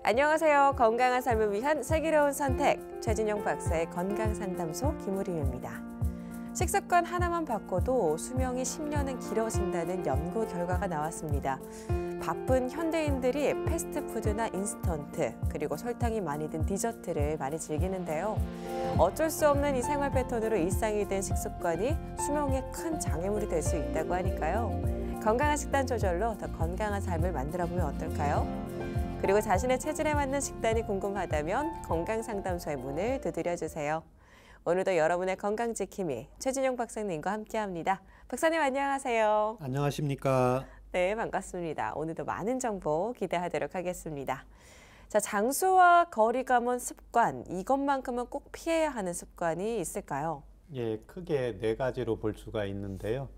안녕하세요. 건강한 삶을 위한 슬기로운 선택, 최진영 박사의 건강상담소 김우림입니다. 식습관 하나만 바꿔도 수명이 10년은 길어진다는 연구 결과가 나왔습니다. 바쁜 현대인들이 패스트푸드나 인스턴트, 그리고 설탕이 많이 든 디저트를 많이 즐기는데요. 어쩔 수 없는 이 생활 패턴으로 일상이 된 식습관이 수명에 큰 장애물이 될 수 있다고 하니까요. 건강한 식단 조절로 더 건강한 삶을 만들어보면 어떨까요? 그리고 자신의 체질에 맞는 식단이 궁금하다면 건강상담소의 문을 두드려주세요. 오늘도 여러분의 건강지킴이 최진영 박사님과 함께합니다. 박사님 안녕하세요. 안녕하십니까? 네, 반갑습니다. 오늘도 많은 정보 기대하도록 하겠습니다. 자, 장수와 거리가 먼 습관, 이것만큼은 꼭 피해야 하는 습관이 있을까요? 예, 크게 네 가지로 볼 수가 있는데요.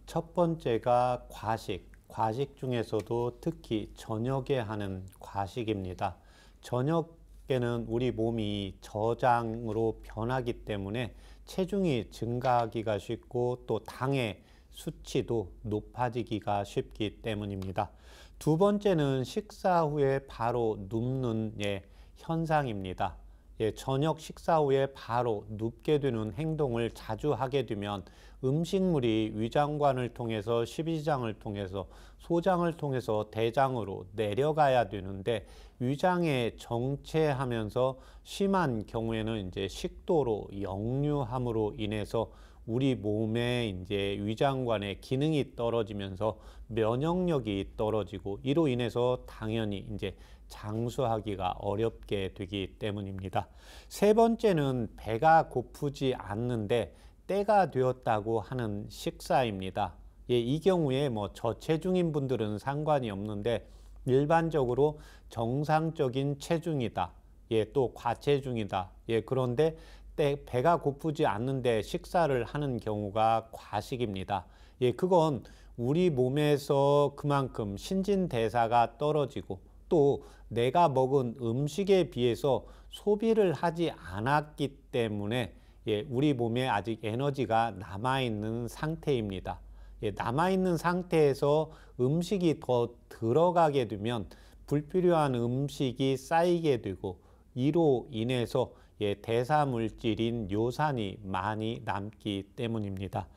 첫 번째가 과식 중에서도 특히 저녁에 하는 과식입니다. 저녁에는 우리 몸이 저장으로 변하기 때문에 체중이 증가하기가 쉽고 또 당의 수치도 높아지기가 쉽기 때문입니다. 두 번째는 식사 후에 바로 눕는 현상입니다. 저녁 식사 후에 바로 눕게 되는 행동을 자주 하게 되면 음식물이 위장관을 통해서 십이지장을 통해서 소장을 통해서 대장으로 내려가야 되는데 위장에 정체하면서 심한 경우에는 이제 식도로 역류함으로 인해서 우리 몸의 위장관의 기능이 떨어지면서 면역력이 떨어지고 이로 인해서 당연히 장수하기가 어렵게 되기 때문입니다. 세 번째는 배가 고프지 않는데 때가 되었다고 하는 식사입니다. 이 경우에 저체중인 분들은 상관이 없는데 일반적으로 정상적인 체중이다. 또 과체중이다. 그런데 배가 고프지 않는데 식사를 하는 경우가 과식입니다. 그건 우리 몸에서 그만큼 신진대사가 떨어지고 또 내가 먹은 음식에 비해서 소비를 하지 않았기 때문에 우리 몸에 아직 에너지가 남아있는 상태입니다. 남아있는 상태에서 음식이 더 들어가게 되면 불필요한 음식이 쌓이게 되고 이로 인해서 대사물질인 요산이 많이 남기 때문입니다.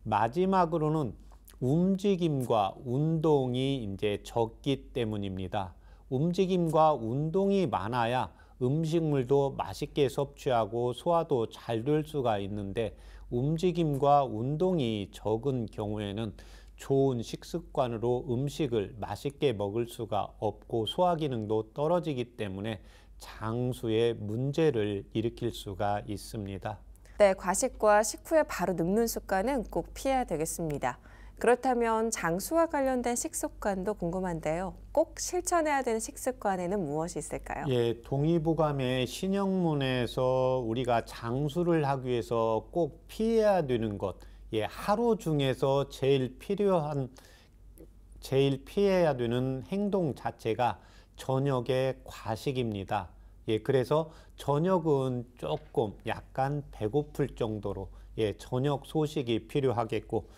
마지막으로는 움직임과 운동이 적기 때문입니다. 움직임과 운동이 많아야 음식물도 맛있게 섭취하고 소화도 잘 될 수가 있는데 움직임과 운동이 적은 경우에는 좋은 식습관으로 음식을 맛있게 먹을 수가 없고 소화 기능도 떨어지기 때문에 장수에 문제를 일으킬 수가 있습니다. 네, 과식과 식후에 바로 눕는 습관은 꼭 피해야 되겠습니다. 그렇다면 장수와 관련된 식습관도 궁금한데요. 꼭 실천해야 되는 식습관에는 무엇이 있을까요? 동의보감의 신영문에서 우리가 장수를 하기 위해서 꼭 피해야 되는 것, 하루 중에서 제일 피해야 되는 행동 자체가 저녁의 과식입니다. 그래서 저녁은 조금 약간 배고플 정도로 저녁 소식이 필요하겠고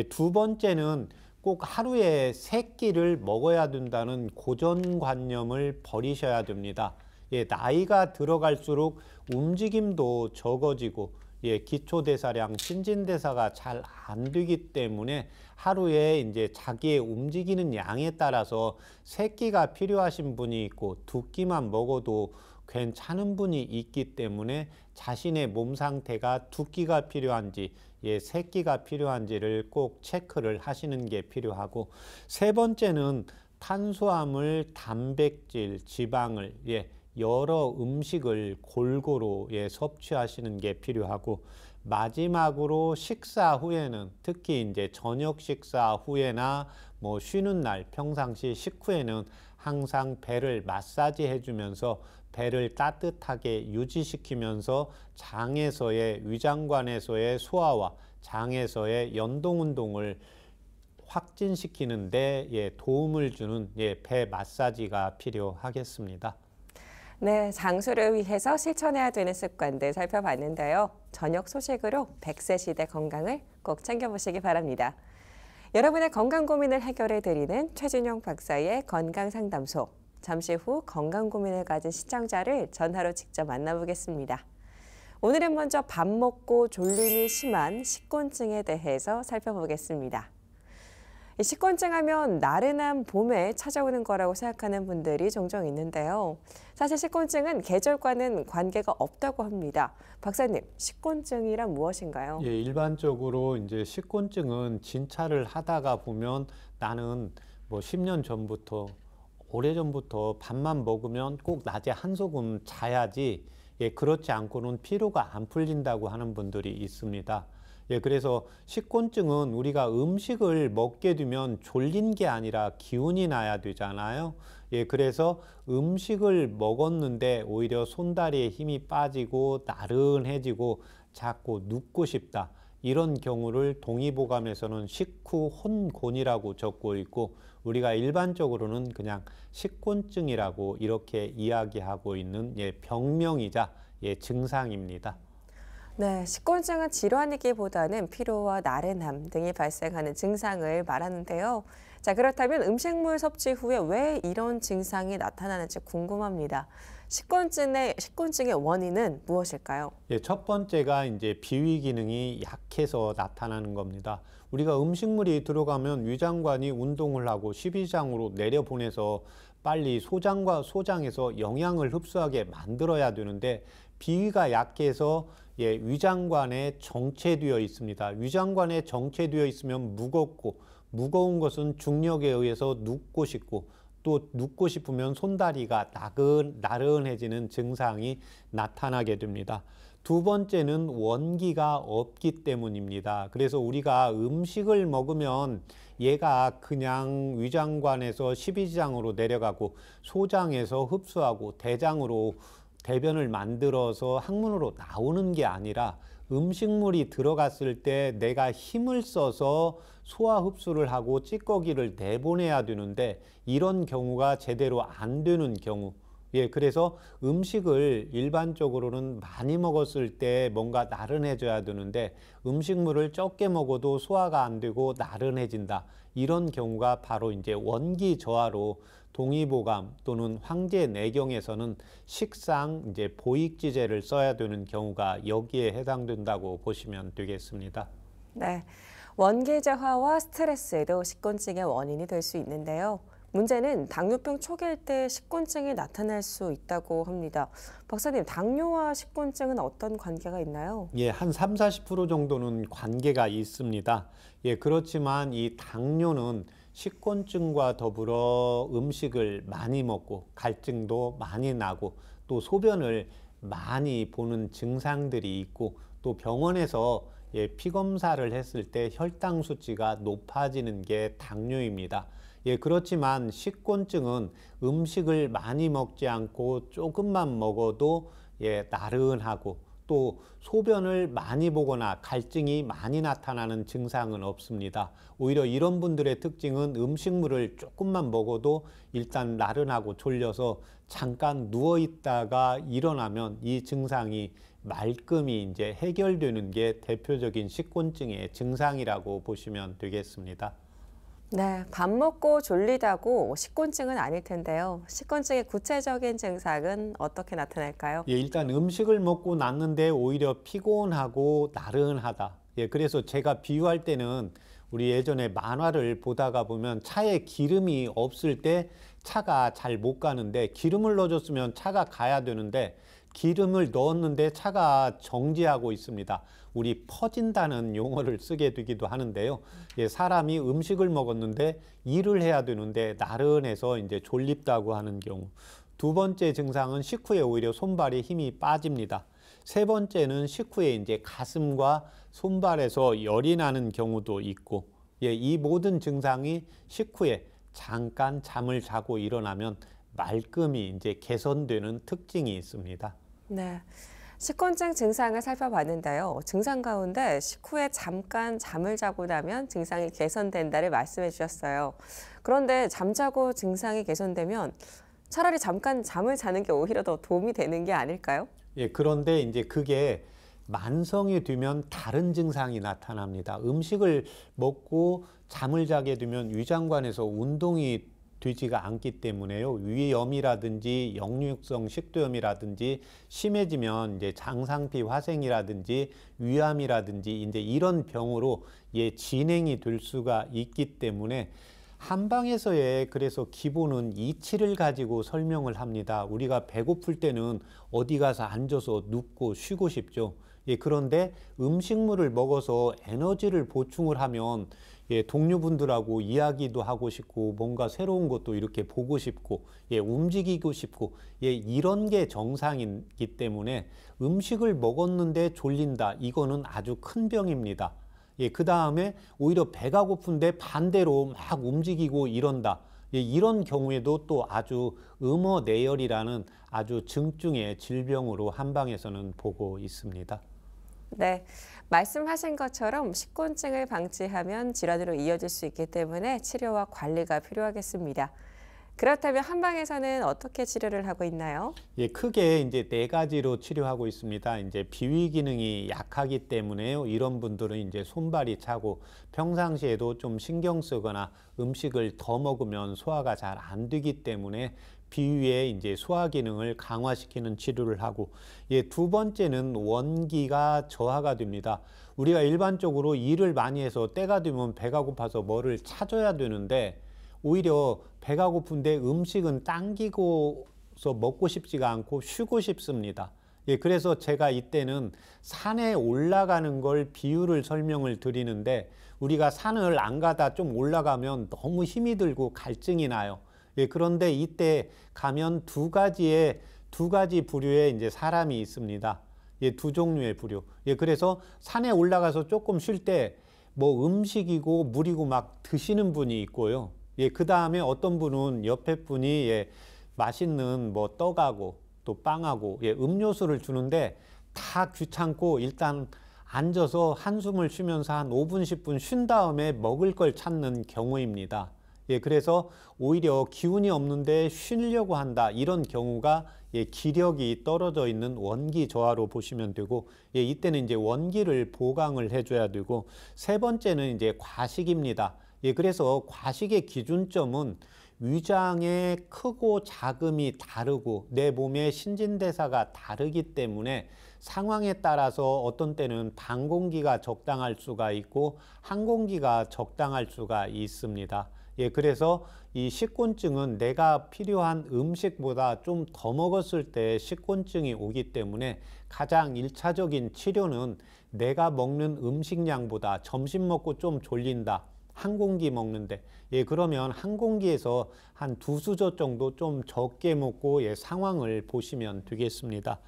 두 번째는 꼭 하루에 3끼를 먹어야 된다는 고정관념을 버리셔야 됩니다. 나이가 들어갈수록 움직임도 적어지고 기초대사량, 신진대사가 잘 안 되기 때문에 하루에 자기의 움직이는 양에 따라서 3끼가 필요하신 분이 있고 2끼만 먹어도 괜찮은 분이 있기 때문에 자신의 몸 상태가 2끼가 필요한지 3끼가 필요한지를 꼭 체크를 하시는 게 필요하고 세 번째는 탄수화물, 단백질, 지방을 여러 음식을 골고루 섭취하시는 게 필요하고 마지막으로 식사 후에는 특히 저녁 식사 후에나 쉬는 날 평상시 식후에는 항상 배를 마사지 해주면서 배를 따뜻하게 유지시키면서 장에서의 위장관에서의 소화와 장에서의 연동 운동을 확진시키는 데 도움을 주는 배 마사지가 필요하겠습니다. 네, 장수를 위해서 실천해야 되는 습관들 살펴봤는데요. 저녁 소식으로 100세 시대 건강을 꼭 챙겨보시기 바랍니다. 여러분의 건강 고민을 해결해드리는 최진영 박사의 건강상담소. 잠시 후 건강 고민을 가진 시청자를 전화로 직접 만나보겠습니다. 오늘은 먼저 밥 먹고 졸림이 심한 식곤증에 대해서 살펴보겠습니다. 식곤증 하면 나른한 봄에 찾아오는 거라고 생각하는 분들이 종종 있는데요. 사실 식곤증은 계절과는 관계가 없다고 합니다. 박사님, 식곤증이란 무엇인가요? 예, 일반적으로 이제 식곤증은 진찰을 하다가 보면 나는 뭐 10년 전부터 오래전부터 밥만 먹으면 꼭 낮에 한 소금 자야지, 예, 그렇지 않고는 피로가 안 풀린다고 하는 분들이 있습니다. 예, 그래서 식곤증은 우리가 음식을 먹게 되면 졸린 게 아니라 기운이 나야 되잖아요. 예, 그래서 음식을 먹었는데 오히려 손다리에 힘이 빠지고 나른해지고 자꾸 눕고 싶다. 이런 경우를 동의보감에서는 식후혼곤이라고 적고 있고, 우리가 일반적으로는 그냥 식곤증이라고 이렇게 이야기하고 있는, 예, 병명이자, 예, 증상입니다. 네, 식곤증은 질환이기보다는 피로와 나른함 등이 발생하는 증상을 말하는데요. 자, 그렇다면 음식물 섭취 후에 왜 이런 증상이 나타나는지 궁금합니다. 식곤증의 원인은 무엇일까요? 예, 첫 번째가 이제 비위 기능이 약해서 나타나는 겁니다. 우리가 음식물이 들어가면 위장관이 운동을 하고 십이장으로 내려보내서 빨리 소장에서 영양을 흡수하게 만들어야 되는데, 비위가 약해서, 예, 위장관에 정체되어 있습니다. 위장관에 정체되어 있으면 무겁고, 무거운 것은 중력에 의해서 눕고 싶고, 또 눕고 싶으면 손다리가 나른해지는 증상이 나타나게 됩니다. 두 번째는 원기가 없기 때문입니다. 그래서 우리가 음식을 먹으면 얘가 그냥 위장관에서 십이지장으로 내려가고 소장에서 흡수하고 대장으로 대변을 만들어서 항문으로 나오는 게 아니라, 음식물이 들어갔을 때 내가 힘을 써서 소화 흡수를 하고 찌꺼기를 내보내야 되는데, 이런 경우가 제대로 안 되는 경우, 예, 그래서 음식을 일반적으로는 많이 먹었을 때 뭔가 나른해져야 되는데 음식물을 적게 먹어도 소화가 안 되고 나른해진다. 이런 경우가 바로 이제 원기 저하로 동의보감 또는 황제내경에서는 식상 이제 보익지제를 써야 되는 경우가 여기에 해당된다고 보시면 되겠습니다. 네, 원기 저하와 스트레스도 식곤증의 원인이 될 수 있는데요. 문제는 당뇨병 초기일 때 식곤증이 나타날 수 있다고 합니다. 박사님, 당뇨와 식곤증은 어떤 관계가 있나요? 예, 한 30~40% 정도는 관계가 있습니다. 예, 그렇지만 이 당뇨는 식곤증과 더불어 음식을 많이 먹고 갈증도 많이 나고 또 소변을 많이 보는 증상들이 있고, 또 병원에서, 예, 피검사를 했을 때 혈당 수치가 높아지는 게 당뇨입니다. 예, 그렇지만 식곤증은 음식을 많이 먹지 않고 조금만 먹어도, 예, 나른하고 또 소변을 많이 보거나 갈증이 많이 나타나는 증상은 없습니다. 오히려 이런 분들의 특징은 음식물을 조금만 먹어도 일단 나른하고 졸려서 잠깐 누워 있다가 일어나면 이 증상이 말끔히 이제 해결되는 게 대표적인 식곤증의 증상이라고 보시면 되겠습니다. 네, 밥 먹고 졸리다고 식곤증은 아닐 텐데요. 식곤증의 구체적인 증상은 어떻게 나타날까요? 예, 일단 음식을 먹고 났는데 오히려 피곤하고 나른하다. 예, 그래서 제가 비유할 때는 우리 예전에 만화를 보다가 보면 차에 기름이 없을 때 차가 잘 못 가는데, 기름을 넣어줬으면 차가 가야 되는데 기름을 넣었는데 차가 정지하고 있습니다. 우리 퍼진다는 용어를 쓰게 되기도 하는데요. 예, 사람이 음식을 먹었는데 일을 해야 되는데 나른해서 이제 졸립다고 하는 경우. 두 번째 증상은 식후에 오히려 손발에 힘이 빠집니다. 세 번째는 식후에 이제 가슴과 손발에서 열이 나는 경우도 있고, 예, 이 모든 증상이 식후에 잠깐 잠을 자고 일어나면 말끔히 이제 개선되는 특징이 있습니다. 네, 식곤증 증상을 살펴봤는데요. 증상 가운데 식후에 잠깐 잠을 자고 나면 증상이 개선된다를 말씀해 주셨어요. 그런데 잠자고 증상이 개선되면 차라리 잠깐 잠을 자는 게 오히려 더 도움이 되는 게 아닐까요? 예, 그런데 이제 그게 만성이 되면 다른 증상이 나타납니다. 음식을 먹고 잠을 자게 되면 위장관에서 운동이 되지가 않기 때문에요. 위염이라든지 역류성 식도염이라든지 심해지면 이제 장상피 화생이라든지 위암이라든지 이제 이런 병으로 진행이 될 수가 있기 때문에 한방에서의 그래서 기본은 이치를 가지고 설명을 합니다. 우리가 배고플 때는 어디 가서 앉아서 눕고 쉬고 싶죠. 그런데 음식물을 먹어서 에너지를 보충을 하면 동료분들하고 이야기도 하고 싶고 뭔가 새로운 것도 이렇게 보고 싶고 움직이고 싶고 이런 게 정상이기 때문에 음식을 먹었는데 졸린다. 이거는 아주 큰 병입니다. 그 다음에 오히려 배가 고픈데 반대로 막 움직이고 이런다. 이런 경우에도 또 아주 음어내열이라는 아주 증증의 질병으로 한방에서는 보고 있습니다. 네, 말씀하신 것처럼 식곤증을 방치하면 질환으로 이어질 수 있기 때문에 치료와 관리가 필요하겠습니다. 그렇다면 한방에서는 어떻게 치료를 하고 있나요? 크게 이제 네 가지로 치료하고 있습니다. 이제 비위 기능이 약하기 때문에요. 이런 분들은 이제 손발이 차고 평상시에도 좀 신경 쓰거나 음식을 더 먹으면 소화가 잘 안 되기 때문에 비위의 이제 소화 기능을 강화시키는 치료를 하고, 두 번째는 원기가 저하가 됩니다. 우리가 일반적으로 일을 많이 해서 때가 되면 배가 고파서 뭐를 찾아야 되는데 오히려 배가 고픈데 음식은 당기고서 먹고 싶지가 않고 쉬고 싶습니다. 그래서 제가 이때는 산에 올라가는 걸 비유를 설명을 드리는데, 우리가 산을 안 가다 좀 올라가면 너무 힘이 들고 갈증이 나요. 그런데 이때 가면 두 가지 부류의 이제 사람이 있습니다. 두 종류의 부류. 그래서 산에 올라가서 조금 쉴 때 뭐 음식이고 물이고 막 드시는 분이 있고요. 그 다음에 어떤 분은 옆에 분이 맛있는 뭐 떡하고 또 빵하고 음료수를 주는데 다 귀찮고 일단 앉아서 한숨을 쉬면서 한 5분, 10분 쉰 다음에 먹을 걸 찾는 경우입니다. 그래서 오히려 기운이 없는데 쉬려고 한다. 이런 경우가 기력이 떨어져 있는 원기 저하로 보시면 되고, 이때는 이제 원기를 보강을 해줘야 되고, 세 번째는 이제 과식입니다. 그래서 과식의 기준점은 위장의 크고 작음이 다르고 내 몸의 신진대사가 다르기 때문에 상황에 따라서 어떤 때는 반 공기가 적당할 수가 있고 한 공기가 적당할 수가 있습니다. 그래서 이 식곤증은 내가 필요한 음식보다 좀 더 먹었을 때 식곤증이 오기 때문에 가장 1차적인 치료는 내가 먹는 음식량보다 점심 먹고 좀 졸린다. 한 공기 먹는데 그러면 한 공기에서 한 두 수저 정도 좀 적게 먹고 상황을 보시면 되겠습니다.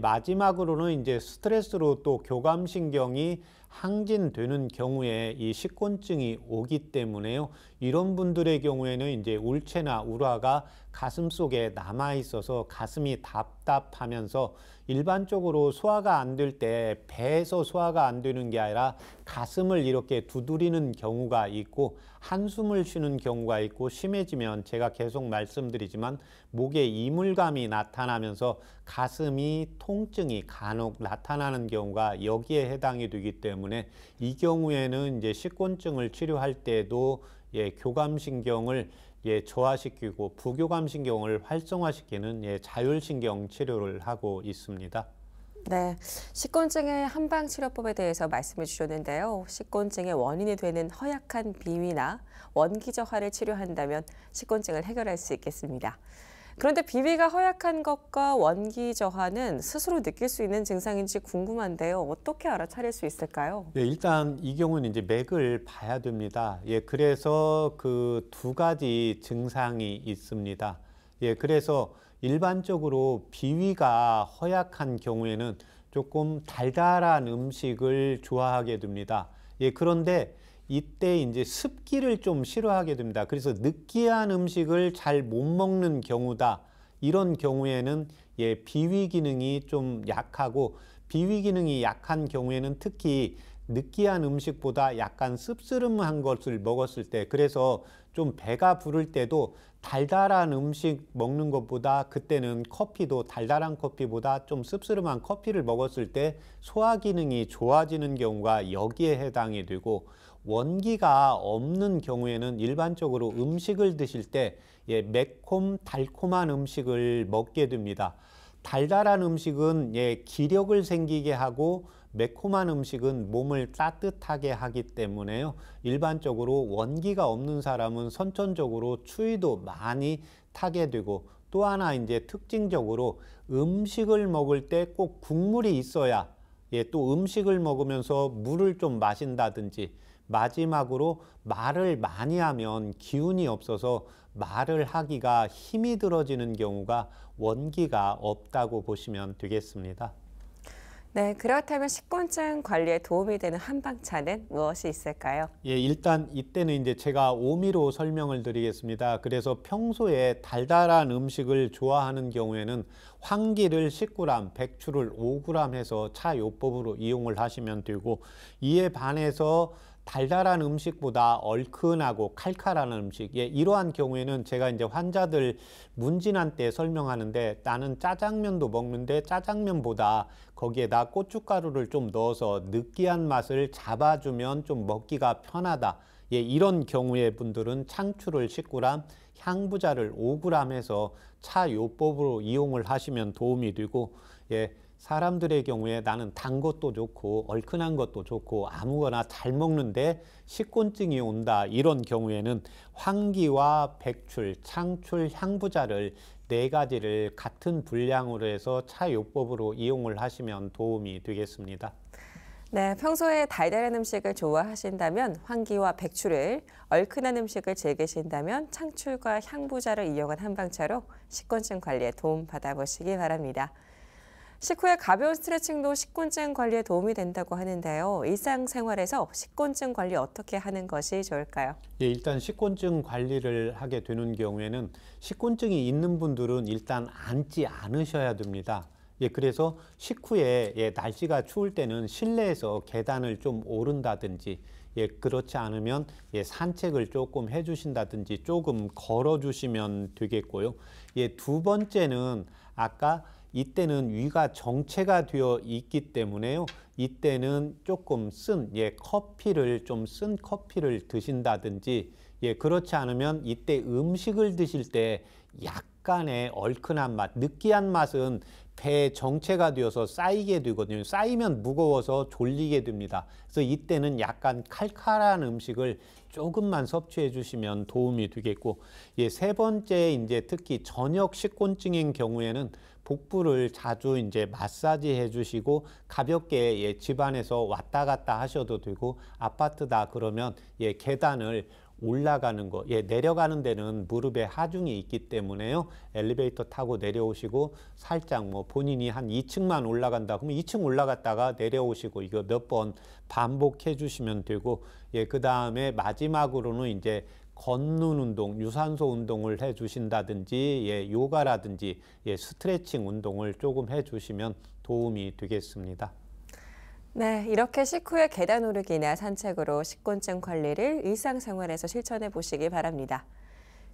마지막으로는 이제 스트레스로 또 교감신경이 항진되는 경우에 이 식곤증이 오기 때문에요. 이런 분들의 경우에는 이제 울체나 울화가 가슴 속에 남아 있어서 가슴이 답답하면서 일반적으로 소화가 안 될 때 배에서 소화가 안 되는 게 아니라 가슴을 이렇게 두드리는 경우가 있고 한숨을 쉬는 경우가 있고, 심해지면 제가 계속 말씀드리지만 목에 이물감이 나타나면서 가슴이 통증이 간혹 나타나는 경우가 여기에 해당이 되기 때문에 이 경우에는 이제 식곤증을 치료할 때도 교감신경을 저하시키고 부교감신경을 활성화시키는 자율신경 치료를 하고 있습니다. 네, 식곤증의 한방치료법에 대해서 말씀해 주셨는데요. 식곤증의 원인이 되는 허약한 비위나 원기저하를 치료한다면 식곤증을 해결할 수 있겠습니다. 그런데 비위가 허약한 것과 원기저하는 스스로 느낄 수 있는 증상인지 궁금한데요. 어떻게 알아차릴 수 있을까요? 일단 이 경우는 이제 맥을 봐야 됩니다. 그래서 그 두 가지 증상이 있습니다. 그래서 일반적으로 비위가 허약한 경우에는 조금 달달한 음식을 좋아하게 됩니다. 그런데 이때 이제 습기를 좀 싫어하게 됩니다. 그래서 느끼한 음식을 잘 못 먹는 경우다. 이런 경우에는 비위 기능이 좀 약하고, 비위 기능이 약한 경우에는 특히 느끼한 음식보다 약간 씁쓸한 것을 먹었을 때, 그래서 좀 배가 부를 때도 달달한 음식 먹는 것보다 그때는 커피도 달달한 커피보다 좀 씁쓸한 커피를 먹었을 때 소화 기능이 좋아지는 경우가 여기에 해당이 되고, 원기가 없는 경우에는 일반적으로 음식을 드실 때 매콤 달콤한 음식을 먹게 됩니다. 달달한 음식은 기력을 생기게 하고 매콤한 음식은 몸을 따뜻하게 하기 때문에요. 일반적으로 원기가 없는 사람은 선천적으로 추위도 많이 타게 되고, 또 하나 이제 특징적으로 음식을 먹을 때 꼭 국물이 있어야, 또 음식을 먹으면서 물을 좀 마신다든지, 마지막으로 말을 많이 하면 기운이 없어서 말을 하기가 힘이 들어지는 경우가 원기가 없다고 보시면 되겠습니다. 네, 그렇다면 식곤증 관리에 도움이 되는 한방차는 무엇이 있을까요? 일단 이때는 이제 제가 오미로 설명을 드리겠습니다. 그래서 평소에 달달한 음식을 좋아하는 경우에는 황기를 10g, 백추를 5g 해서 차요법으로 이용을 하시면 되고, 이에 반해서 달달한 음식보다 얼큰하고 칼칼한 음식, 이러한 경우에는 제가 이제 환자들 문진한 때 설명하는데, 나는 짜장면도 먹는데 짜장면보다 거기에다 고춧가루를 좀 넣어서 느끼한 맛을 잡아주면 좀 먹기가 편하다. 이런 경우의 분들은 창추를 10g, 향부자를 5g 해서 차요법으로 이용을 하시면 도움이 되고, 사람들의 경우에 나는 단 것도 좋고 얼큰한 것도 좋고 아무거나 잘 먹는데 식곤증이 온다, 이런 경우에는 황기와 백출, 창출, 향부자를 4가지를 같은 분량으로 해서 차요법으로 이용을 하시면 도움이 되겠습니다. 네, 평소에 달달한 음식을 좋아하신다면 황기와 백추를, 얼큰한 음식을 즐기신다면 창출과 향부자를 이용한 한방차로 식곤증 관리에 도움 받아보시기 바랍니다. 식후에 가벼운 스트레칭도 식곤증 관리에 도움이 된다고 하는데요. 일상생활에서 식곤증 관리 어떻게 하는 것이 좋을까요? 일단 식곤증 관리를 하게 되는 경우에는 식곤증이 있는 분들은 일단 앉지 않으셔야 됩니다. 그래서 식후에 날씨가 추울 때는 실내에서 계단을 좀 오른다든지, 그렇지 않으면 산책을 조금 해주신다든지 조금 걸어주시면 되겠고요. 두 번째는 아까 이때는 위가 정체가 되어 있기 때문에요. 이때는 조금 쓴 커피를 좀 쓴 커피를 드신다든지, 그렇지 않으면 이때 음식을 드실 때 약간의 얼큰한 맛, 느끼한 맛은 배에 정체가 되어서 쌓이게 되거든요. 쌓이면 무거워서 졸리게 됩니다. 그래서 이때는 약간 칼칼한 음식을 조금만 섭취해 주시면 도움이 되겠고, 세 번째 이제 특히 저녁 식곤증인 경우에는 복부를 자주 이제 마사지 해 주시고, 가볍게 집안에서 왔다 갔다 하셔도 되고, 아파트다 그러면 계단을 올라가는 거, 내려가는 데는 무릎에 하중이 있기 때문에요. 엘리베이터 타고 내려오시고 살짝 본인이 한 2층만 올라간다 그러면 2층 올라갔다가 내려오시고, 이거 몇 번 반복해 주시면 되고, 그 다음에 마지막으로는 이제 걷는 운동, 유산소 운동을 해 주신다든지, 요가라든지 스트레칭 운동을 조금 해 주시면 도움이 되겠습니다. 네, 이렇게 식후에 계단 오르기나 산책으로 식곤증 관리를 일상생활에서 실천해 보시기 바랍니다.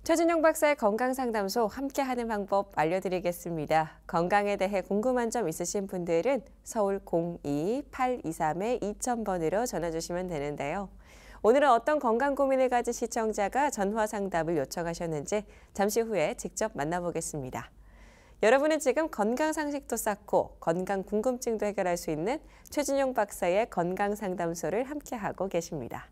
최진영 박사의 건강상담소 함께하는 방법 알려드리겠습니다. 건강에 대해 궁금한 점 있으신 분들은 서울 02-823-2000번으로 전화 주시면 되는데요. 오늘은 어떤 건강 고민을 가진 시청자가 전화 상담을 요청하셨는지 잠시 후에 직접 만나보겠습니다. 여러분은 지금 건강 상식도 쌓고 건강 궁금증도 해결할 수 있는 최진용 박사의 건강 상담소를 함께하고 계십니다.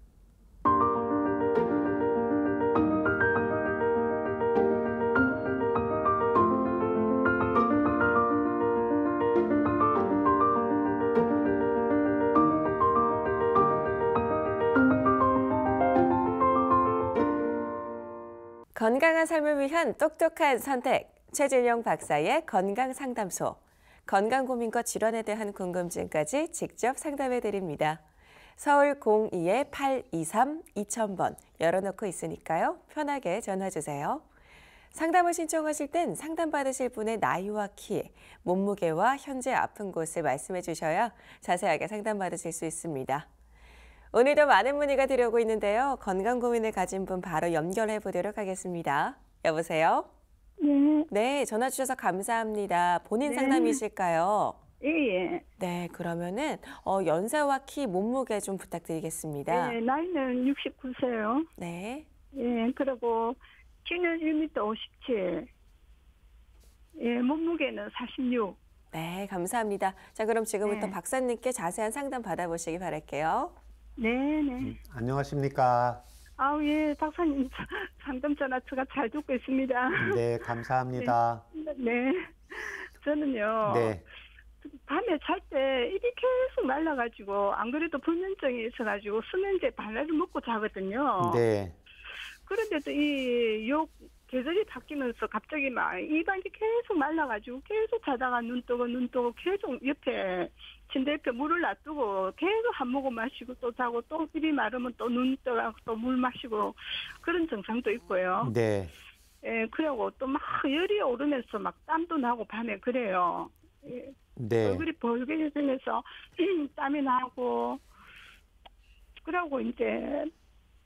건강한 삶을 위한 똑똑한 선택. 최진영 박사의 건강상담소. 건강 고민과 질환에 대한 궁금증까지 직접 상담해 드립니다. 서울 02-823-2000번 열어놓고 있으니까요. 편하게 전화 주세요. 상담을 신청하실 땐 상담받으실 분의 나이와 키, 몸무게와 현재 아픈 곳을 말씀해 주셔야 자세하게 상담받으실 수 있습니다. 오늘도 많은 문의가 들어오고 있는데요. 건강 고민을 가진 분 바로 연결해 보도록 하겠습니다. 여보세요? 네, 네, 전화 주셔서 감사합니다. 본인 네. 상담이실까요? 예, 예. 네, 그러면은 연세와 키, 몸무게 좀 부탁드리겠습니다. 예, 나이는 69세요. 네. 예, 그리고 키는 1m 57. 예, 몸무게는 46. 네, 감사합니다. 자, 그럼 지금부터 네. 박사님께 자세한 상담 받아보시기 바랄게요. 네, 네. 안녕하십니까? 아우, 예, 박사님 상담 전화 제가 잘 듣고 있습니다. 네, 감사합니다. 네. 저는요. 네, 밤에 잘 때 입이 계속 말라가지고 안 그래도 불면증이 있어가지고 수면제 발라를 먹고 자거든요. 네, 그런데도 요 계절이 바뀌면서 갑자기 막 입안이 계속 말라가지고 계속 자다가 눈 뜨고 계속 옆에 침대 옆에 물을 놔두고 계속 한 모금 마시고 또 자고 또 입이 마르면 또 눈 뜨고 또 물 마시고 그런 증상도 있고요. 네, 예, 그리고 또 막 열이 오르면서 막 땀도 나고 밤에 그래요. 예, 네, 얼굴이 벌게지면서 땀이 나고 그러고 이제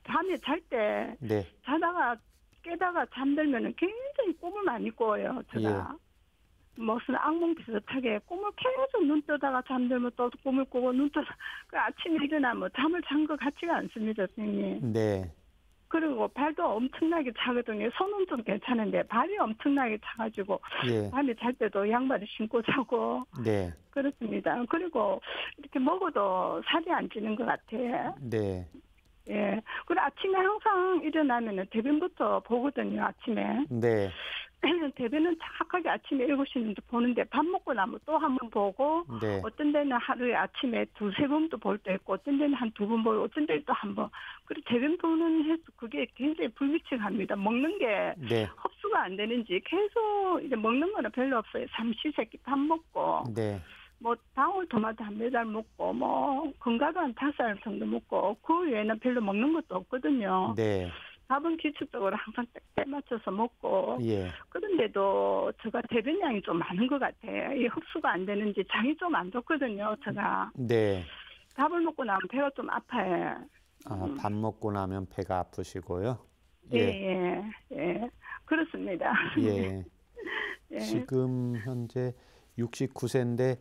밤에 잘 때 네, 자다가 깨다가 잠들면은 굉장히 꿈을 많이 꿔요. 제가 무슨 악몽 비슷하게 꿈을 계속 눈 뜨다가 잠들면 또 꿈을 꾸고 눈 뜨다 그 아침에 일어나면 잠을 잔 것 같지가 않습니다, 선생님. 네, 그리고 발도 엄청나게 차거든요. 손은 좀 괜찮은데 발이 엄청나게 차가지고 예, 밤에 잘 때도 양말을 신고 자고 네, 그렇습니다. 그리고 이렇게 먹어도 살이 안 찌는 것 같아요. 네, 예. 그리고 아침에 항상 일어나면은 대변부터 보거든요, 아침에. 네, 대변은 정확하게 아침에 7시쯤 보는데 밥 먹고 나면 또 한 번 보고 네, 어떤 데는 하루에 아침에 두세 번도 볼 때 있고 어떤 데는 한 두 번 보고 어떤 데는 또 한 번. 그리고 대변 보는 횟수 그게 굉장히 불규칙합니다. 먹는 게 네, 흡수가 안 되는지 계속 이제 먹는 거는 별로 없어요. 삼시세끼 밥 먹고 네, 뭐 방울토마토 한 매달 먹고 뭐 건강도 한 5알 정도 먹고 그 외에는 별로 먹는 것도 없거든요. 네, 밥은 규칙적으로 항상 때 맞춰서 먹고 예, 그런데도 제가 대변량이 좀 많은 것 같아요. 이 흡수가 안 되는지 장이 좀 안 좋거든요. 제가 네. 밥을 먹고 나면 배가 좀 아파요. 아, 밥 먹고 나면 배가 아프시고요. 예, 예, 예, 예. 그렇습니다. 예. 예. 지금 현재 69세인데,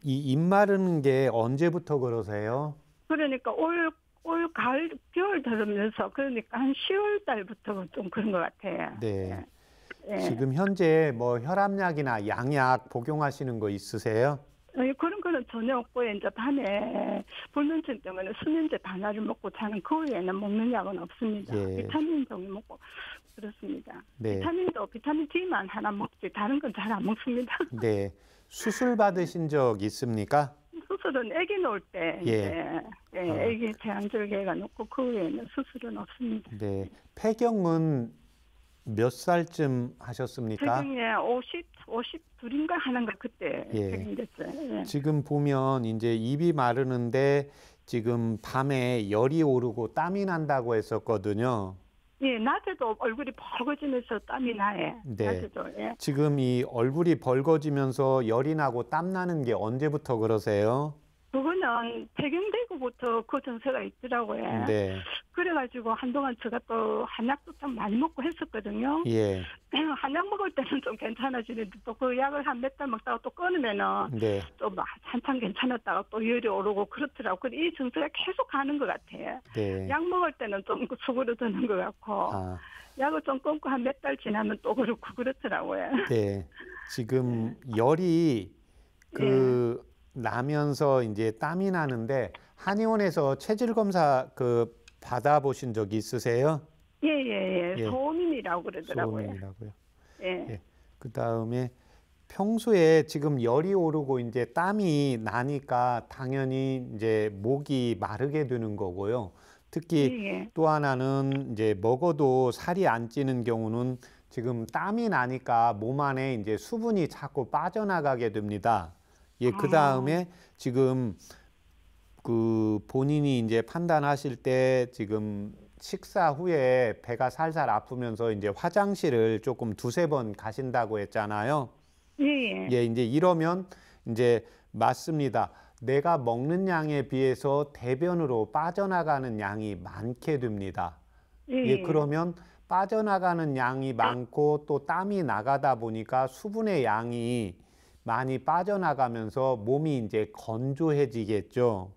이 입 마르는 게 언제부터 그러세요? 그러니까 올 가을, 겨울 들으면서 그러니까 한 10월 달부터 좀 그런 것 같아요. 네. 예. 지금 현재 뭐 혈압약이나 양약 복용하시는 거 있으세요? 그런 거는 전혀 없고 이제 밤에 불면증 때문에 수면제 반알을 먹고 자는 그 외에는 먹는 약은 없습니다. 예. 비타민 종류 먹고 그렇습니다. 네. 비타민도 비타민 D만 하나 먹지 다른 건 잘 안 먹습니다. 네. 수술 받으신 적 있습니까? 수술은 아기 놓을 때 예. 이제 아기 제왕절개가 놓고 그 외에는 수술은 없습니다. 네. 폐경은 몇 살쯤 하셨습니까? 폐경에 52인가 하는가 그때 예. 폐경됐어요. 예. 지금 보면 이제 입이 마르는데 지금 밤에 열이 오르고 땀이 난다고 했었거든요. 예, 낮에도 얼굴이 벌거지면서 땀이 나요. 네. 낮에도 예. 지금 이 얼굴이 벌거지면서 열이 나고 땀 나는 게 언제부터 그러세요? 그거는 폐경되고부터 그 증세가 있더라고요. 네. 그래가지고 한동안 제가 또 한약도 참 많이 먹고 했었거든요. 예. 한약 먹을 때는 좀 괜찮아지는데 또 그 약을 한 몇 달 먹다가 또 끊으면은 네. 또 한참 괜찮았다가 또 열이 오르고 그렇더라고. 근데 이 증세가 계속 가는 것 같아요. 네. 약 먹을 때는 좀 수그러드는 것 같고 아, 약을 좀 끊고 한 몇 달 지나면 또 그렇고 그렇더라고요. 네. 지금 열이 나면서 이제 땀이 나는데 한의원에서 체질 검사 받아보신 적 있으세요? 예. 예. 소음이라고 그러더라고요. 소음이라고요. 예. 예. 그다음에 평소에 지금 열이 오르고 이제 땀이 나니까 당연히 이제 목이 마르게 되는 거고요. 특히 예. 또 하나는 이제 먹어도 살이 안 찌는 경우는 지금 땀이 나니까 몸 안에 이제 수분이 자꾸 빠져나가게 됩니다. 예, 그다음에 지금 본인이 이제 판단하실 때 지금 식사 후에 배가 살살 아프면서 이제 화장실을 조금 두세 번 가신다고 했잖아요. 예. 예, 이제 이러면 이제 맞습니다. 내가 먹는 양에 비해서 대변으로 빠져나가는 양이 많게 됩니다. 예, 그러면 빠져나가는 양이 많고 또 땀이 나가다 보니까 수분의 양이 많이 빠져나가면서 몸이 이제 건조해지겠죠.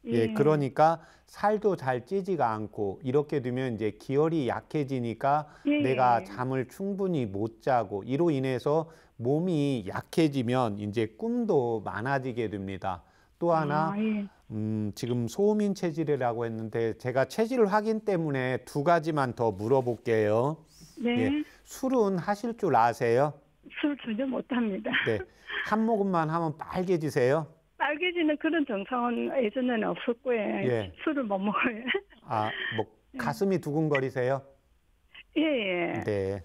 예, 예. 그러니까 살도 잘 찌지가 않고 이렇게 되면 이제 기혈이 약해지니까 예, 내가 예. 잠을 충분히 못 자고 이로 인해서 몸이 약해지면 이제 꿈도 많아지게 됩니다. 또 하나 예. 지금 소음인 체질이라고 했는데 제가 체질 확인 때문에 두 가지만 더 물어볼게요. 네. 예, 술은 하실 줄 아세요? 술 전혀 못합니다. 네, 한 모금만 하면 빨개지세요? 빨개지는 그런 증상은 예전에는 없었고요. 예. 술을 못 먹어요. 아, 뭐 가슴이 두근거리세요? 예, 예. 네.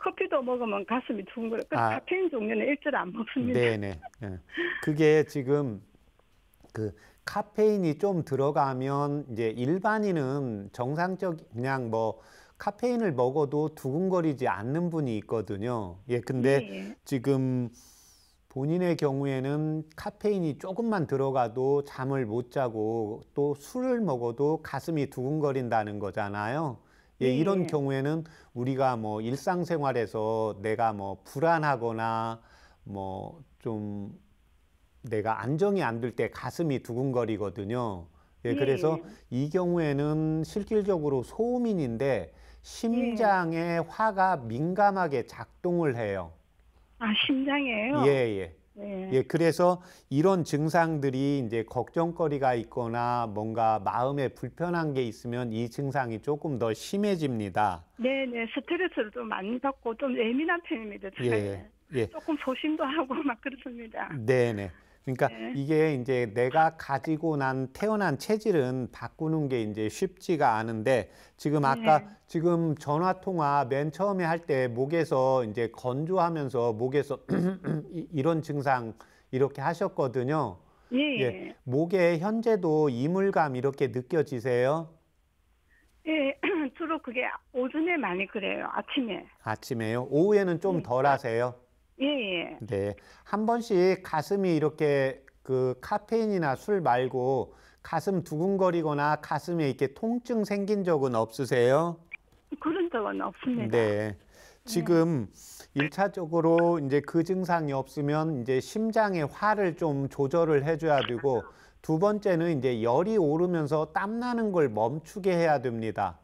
커피도 먹으면 가슴이 두근거려. 아. 카페인 종류는 일절 안 먹습니다. 네네. 예. 그게 지금 그 카페인이 좀 들어가면 이제 일반인은 정상적 그냥 뭐 카페인을 먹어도 두근거리지 않는 분이 있거든요. 예, 근데 예. 지금 본인의 경우에는 카페인이 조금만 들어가도 잠을 못 자고 또 술을 먹어도 가슴이 두근거린다는 거잖아요. 예, 예, 이런 예. 경우에는 우리가 뭐 일상생활에서 내가 뭐 불안하거나 뭐 좀 내가 안정이 안 될 때 가슴이 두근거리거든요. 예, 예, 그래서 예. 이 경우에는 실질적으로 소음인인데 심장의 화가 민감하게 작동을 해요. 아, 심장이에요? 예, 예. 예. 예, 그래서 이런 증상들이 이제 걱정거리가 있거나 뭔가 마음에 불편한 게 있으면 이 증상이 조금 더 심해집니다. 네네. 스트레스를 좀 많이 받고 좀 예민한 편입니다. 제가. 예, 예. 조금 소심도 하고 막 그렇습니다. 네네. 그러니까 네. 이게 이제 내가 가지고 태어난 체질은 바꾸는 게 이제 쉽지가 않은데 지금 아까 네. 지금 전화 통화 맨 처음에 할 때 목에서 이제 건조하면서 목에서 이런 증상 이렇게 하셨거든요. 예, 예. 목에 현재도 이물감 이렇게 느껴지세요? 예. 주로 그게 오전에 많이 그래요. 아침에. 아침에요? 오후에는 좀 덜 하세요? 예, 예. 네. 한 번씩 가슴이 이렇게 그 카페인이나 술 말고 가슴 두근거리거나 가슴에 이렇게 통증 생긴 적은 없으세요? 그런 적은 없습니다. 네. 지금 일차적으로 이제 그 증상이 없으면 이제 심장의 화를 좀 조절을 해줘야 되고 두 번째는 이제 열이 오르면서 땀 나는 걸 멈추게 해야 됩니다.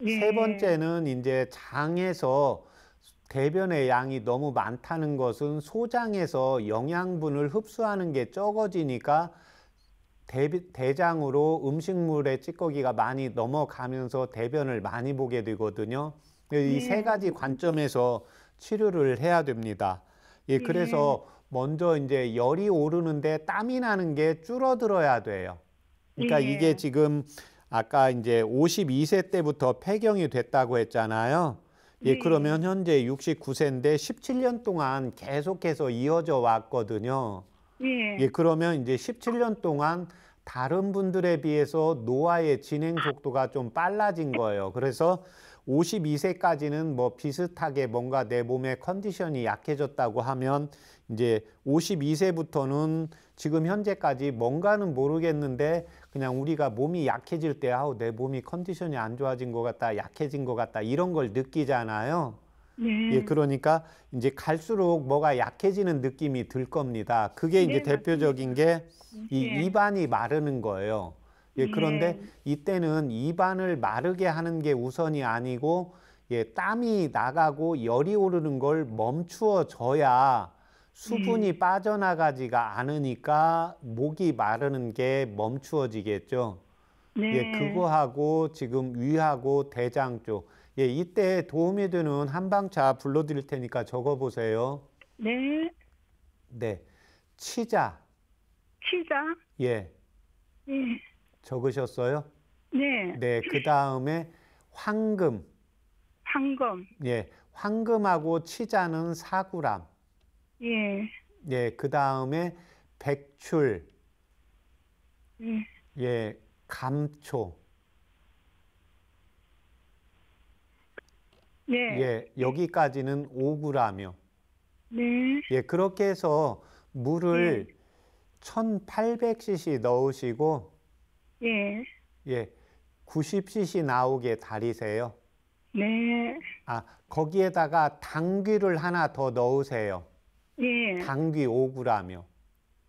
예. 세 번째는 이제 장에서 대변의 양이 너무 많다는 것은 소장에서 영양분을 흡수하는 게 적어지니까 대장으로 음식물의 찌꺼기가 많이 넘어가면서 대변을 많이 보게 되거든요. 이 세 가지 관점에서 치료를 해야 됩니다. 예, 그래서 먼저 이제 열이 오르는데 땀이 나는 게 줄어들어야 돼요. 그러니까 예. 이게 지금 아까 이제 52세 때부터 폐경이 됐다고 했잖아요. 예, 그러면 현재 69세인데 17년 동안 계속해서 이어져 왔거든요. 예. 예, 그러면 이제 17년 동안 다른 분들에 비해서 노화의 진행 속도가 좀 빨라진 거예요. 그래서 52세까지는 뭐 비슷하게 뭔가 내 몸의 컨디션이 약해졌다고 하면 이제 52세부터는 지금 현재까지 뭔가는 모르겠는데 그냥 우리가 몸이 약해질 때 아우 내 몸이 컨디션이 안 좋아진 것 같다, 약해진 것 같다 이런 걸 느끼잖아요. 네. 예, 그러니까 이제 갈수록 뭐가 약해지는 느낌이 들 겁니다. 그게 이제 네, 대표적인 게 이 예. 입안이 마르는 거예요. 예, 그런데 이때는 입안을 마르게 하는 게 우선이 아니고 예, 땀이 나가고 열이 오르는 걸 멈추어 줘야 수분이 빠져나가지가 않으니까 목이 마르는 게 멈추어지겠죠. 네. 예, 그거하고 지금 위하고 대장 쪽. 예, 이때 도움이 되는 한방차 불러드릴 테니까 적어보세요. 네. 네. 치자. 치자. 예. 예. 적으셨어요? 네. 네. 그 다음에 황금. 황금. 예. 황금하고 치자는 4g. 예. 예. 그 다음에 백출. 예. 예. 감초. 네. 예. 여기까지는 5g이요. 네. 예. 그렇게 해서 물을 1800cc 넣으시고 예. 예, 90cc 나오게 달이세요. 네. 아, 거기에다가 당귀를 하나 더 넣으세요. 예. 당귀 5g이요.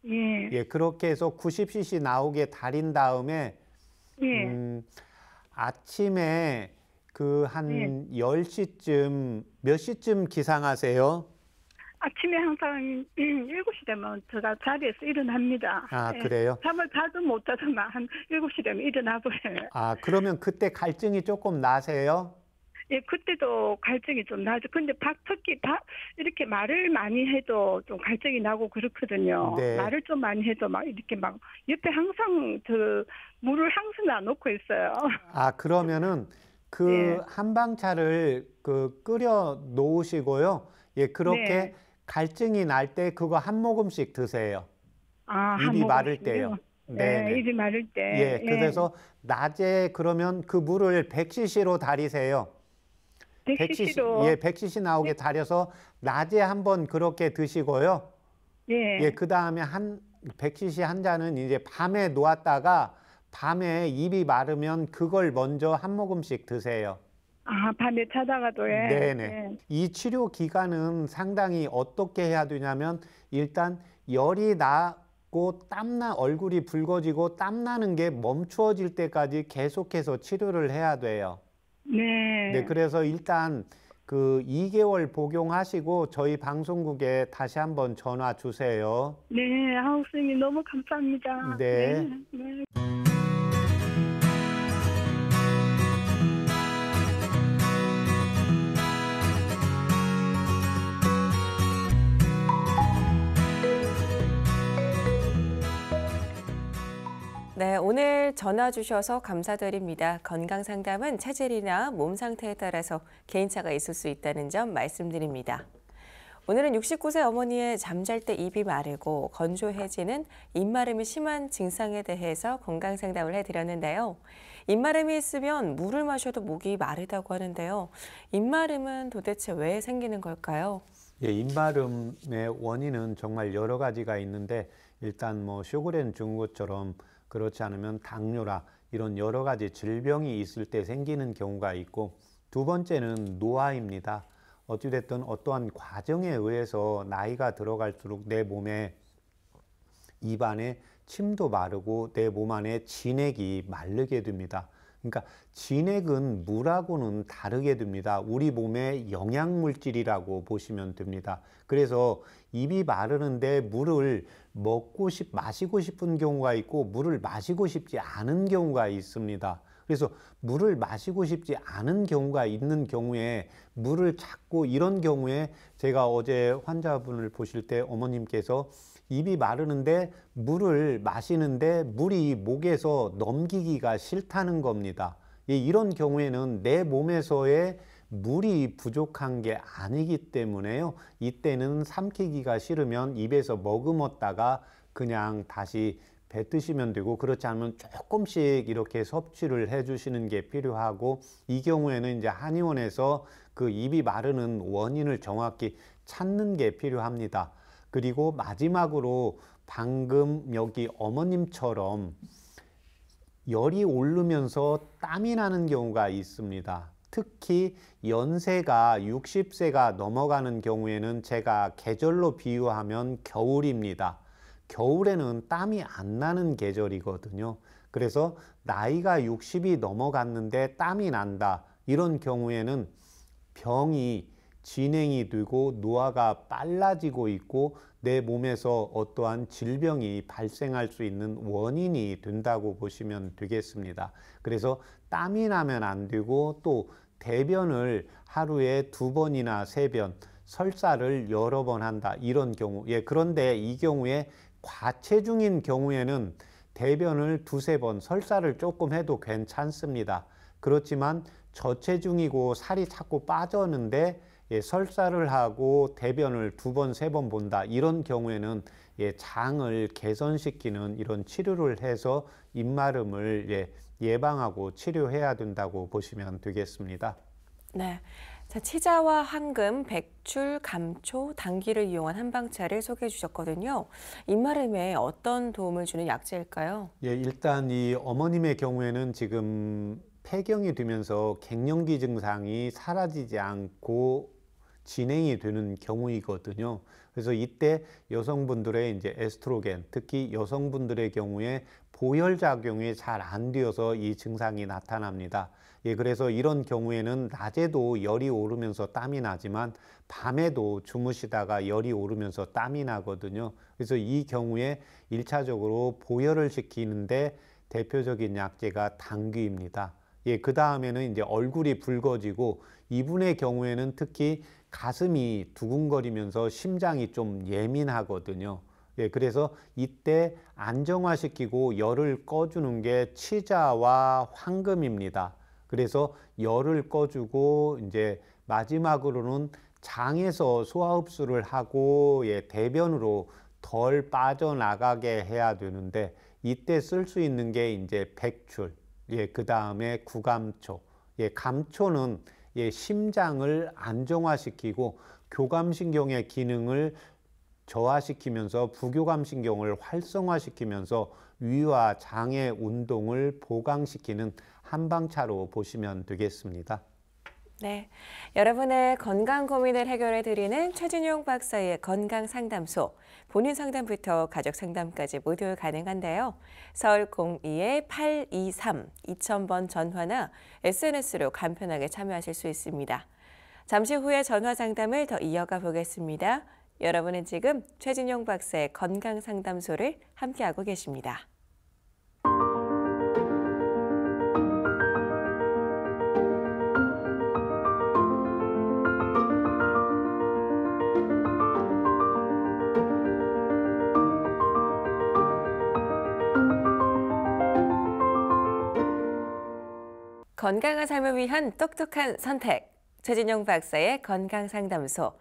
예. 예, 그렇게 해서 90cc 나오게 달인 다음에 예. 아침에 그 예. 한 10시쯤 몇 시쯤 기상하세요? 아침에 항상 7시 되면 제가 자리에서 일어납니다. 아, 예. 그래요? 잠을 자도 못 자서만 한 7시 되면 일어나 버려요. 아, 그러면 그때 갈증이 조금 나세요? 예, 그때도 갈증이 좀 나죠. 근데 특히 이렇게 말을 많이 해도 좀 갈증이 나고 그렇거든요. 네. 말을 좀 많이 해도 막 이렇게 막 옆에 항상 물을 항상 놔놓고 있어요. 아, 그러면은 그 예. 한방차를 끓여 놓으시고요. 예, 그렇게 네. 갈증이 날 때 그거 한 모금씩 드세요. 아, 한 입이 마를 모금씩요? 때요. 예, 네네. 입이 마를 때. 예, 그래서 낮에 그러면 그 물을 100cc로 달이세요. 100cc로. 예, 100cc 나오게 달여서 낮에 한번 그렇게 드시고요. 예. 예, 그 다음에 100cc 한 잔은 이제 밤에 놓았다가 밤에 입이 마르면 그걸 먼저 한 모금씩 드세요. 아, 밤에 자다가도, 예. 네네. 예. 이 치료 기간은 상당히 어떻게 해야 되냐면 일단 열이 나고 얼굴이 붉어지고 땀나는 게 멈추어질 때까지 계속해서 치료를 해야 돼요. 네. 네, 그래서 일단 그 2개월 복용하시고 저희 방송국에 다시 한번 전화 주세요. 네, 아우, 선생님 너무 감사합니다. 네. 네. 네, 오늘 전화 주셔서 감사드립니다. 건강상담은 체질이나 몸 상태에 따라서 개인차가 있을 수 있다는 점 말씀드립니다. 오늘은 69세 어머니의 잠잘 때 입이 마르고 건조해지는 입마름이 심한 증상에 대해서 건강상담을 해드렸는데요. 입마름이 있으면 물을 마셔도 목이 마르다고 하는데요. 입마름은 도대체 왜 생기는 걸까요? 예, 입마름의 원인은 정말 여러 가지가 있는데 일단 뭐 쇼그렌 증후처럼 그렇지 않으면 당뇨라 이런 여러 가지 질병이 있을 때 생기는 경우가 있고 두 번째는 노화입니다. 어찌됐든 어떠한 과정에 의해서 나이가 들어갈수록 내 몸에 입안에 침도 마르고 내 몸 안에 진액이 마르게 됩니다. 그러니까 진액은 물하고는 다르게 됩니다. 우리 몸의 영양물질이라고 보시면 됩니다. 그래서 입이 마르는데 물을 마시고 싶은 경우가 있고 물을 마시고 싶지 않은 경우가 있습니다. 그래서 물을 마시고 싶지 않은 경우가 있는 경우에 물을 찾고 이런 경우에 제가 어제 환자분을 보실 때 어머님께서 입이 마르는데 물을 마시는데 물이 목에서 넘기기가 싫다는 겁니다. 이런 경우에는 내 몸에서의 물이 부족한 게 아니기 때문에요. 이때는 삼키기가 싫으면 입에서 머금었다가 그냥 다시 뱉으시면 되고 그렇지 않으면 조금씩 이렇게 섭취를 해 주시는 게 필요하고 이 경우에는 이제 한의원에서 그 입이 마르는 원인을 정확히 찾는 게 필요합니다. 그리고 마지막으로 방금 여기 어머님처럼 열이 오르면서 땀이 나는 경우가 있습니다. 특히 연세가 60세가 넘어가는 경우에는 제가 계절로 비유하면 겨울입니다. 겨울에는 땀이 안 나는 계절이거든요. 그래서 나이가 60이 넘어갔는데 땀이 난다. 이런 경우에는 병이 진행이 되고 노화가 빨라지고 있고 내 몸에서 어떠한 질병이 발생할 수 있는 원인이 된다고 보시면 되겠습니다. 그래서 땀이 나면 안 되고 또 대변을 하루에 2번이나 3번, 설사를 여러 번 한다. 이런 경우. 그런데 이 경우에 과체중인 경우에는 대변을 2-3번, 설사를 조금 해도 괜찮습니다. 그렇지만 저체중이고 살이 자꾸 빠졌는데 설사를 하고 대변을 2번, 3번 본다. 이런 경우에는 장을 개선시키는 이런 치료를 해서 입마름을 예방하고 치료해야 된다고 보시면 되겠습니다. 네. 자, 치자와 황금, 백출, 감초, 당귀를 이용한 한방차를 소개해 주셨거든요. 입마름에 어떤 도움을 주는 약재일까요? 일단 이 어머님의 경우에는 지금 폐경이 되면서 갱년기 증상이 사라지지 않고 진행이 되는 경우이거든요. 그래서 이때 여성분들의 이제 에스트로겐, 특히 여성분들의 경우에 보혈 작용이 잘 안 되어서 이 증상이 나타납니다. 예, 그래서 이런 경우에는 낮에도 열이 오르면서 땀이 나지만 밤에도 주무시다가 열이 오르면서 땀이 나거든요. 그래서 이 경우에 1차적으로 보혈을 시키는데 대표적인 약재가 당귀입니다. 예, 그 다음에는 이제 얼굴이 붉어지고 이분의 경우에는 특히 가슴이 두근거리면서 심장이 좀 예민하거든요. 예, 그래서 이때 안정화시키고 열을 꺼주는 게 치자와 황금입니다. 그래서 열을 꺼주고 이제 마지막으로는 장에서 소화 흡수를 하고 예, 대변으로 덜 빠져나가게 해야 되는데 이때 쓸 수 있는 게 이제 백출, 예, 그 다음에 구감초. 예, 감초는 예, 심장을 안정화시키고 교감신경의 기능을 저하시키면서 부교감신경을 활성화시키면서 위와 장의 운동을 보강시키는 한방차로 보시면 되겠습니다. 네, 여러분의 건강 고민을 해결해 드리는 최진용 박사의 건강 상담소. 본인 상담부터 가족 상담까지 모두 가능한데요. 서울 02-823 2000번 전화나 SNS로 간편하게 참여하실 수 있습니다. 잠시 후에 전화 상담을 더 이어가 보겠습니다. 여러분은 지금 최진용 박사의 건강 상담소를 함께하고 계십니다. 건강한 삶을 위한 똑똑한 선택. 최진용 박사의 건강상담소.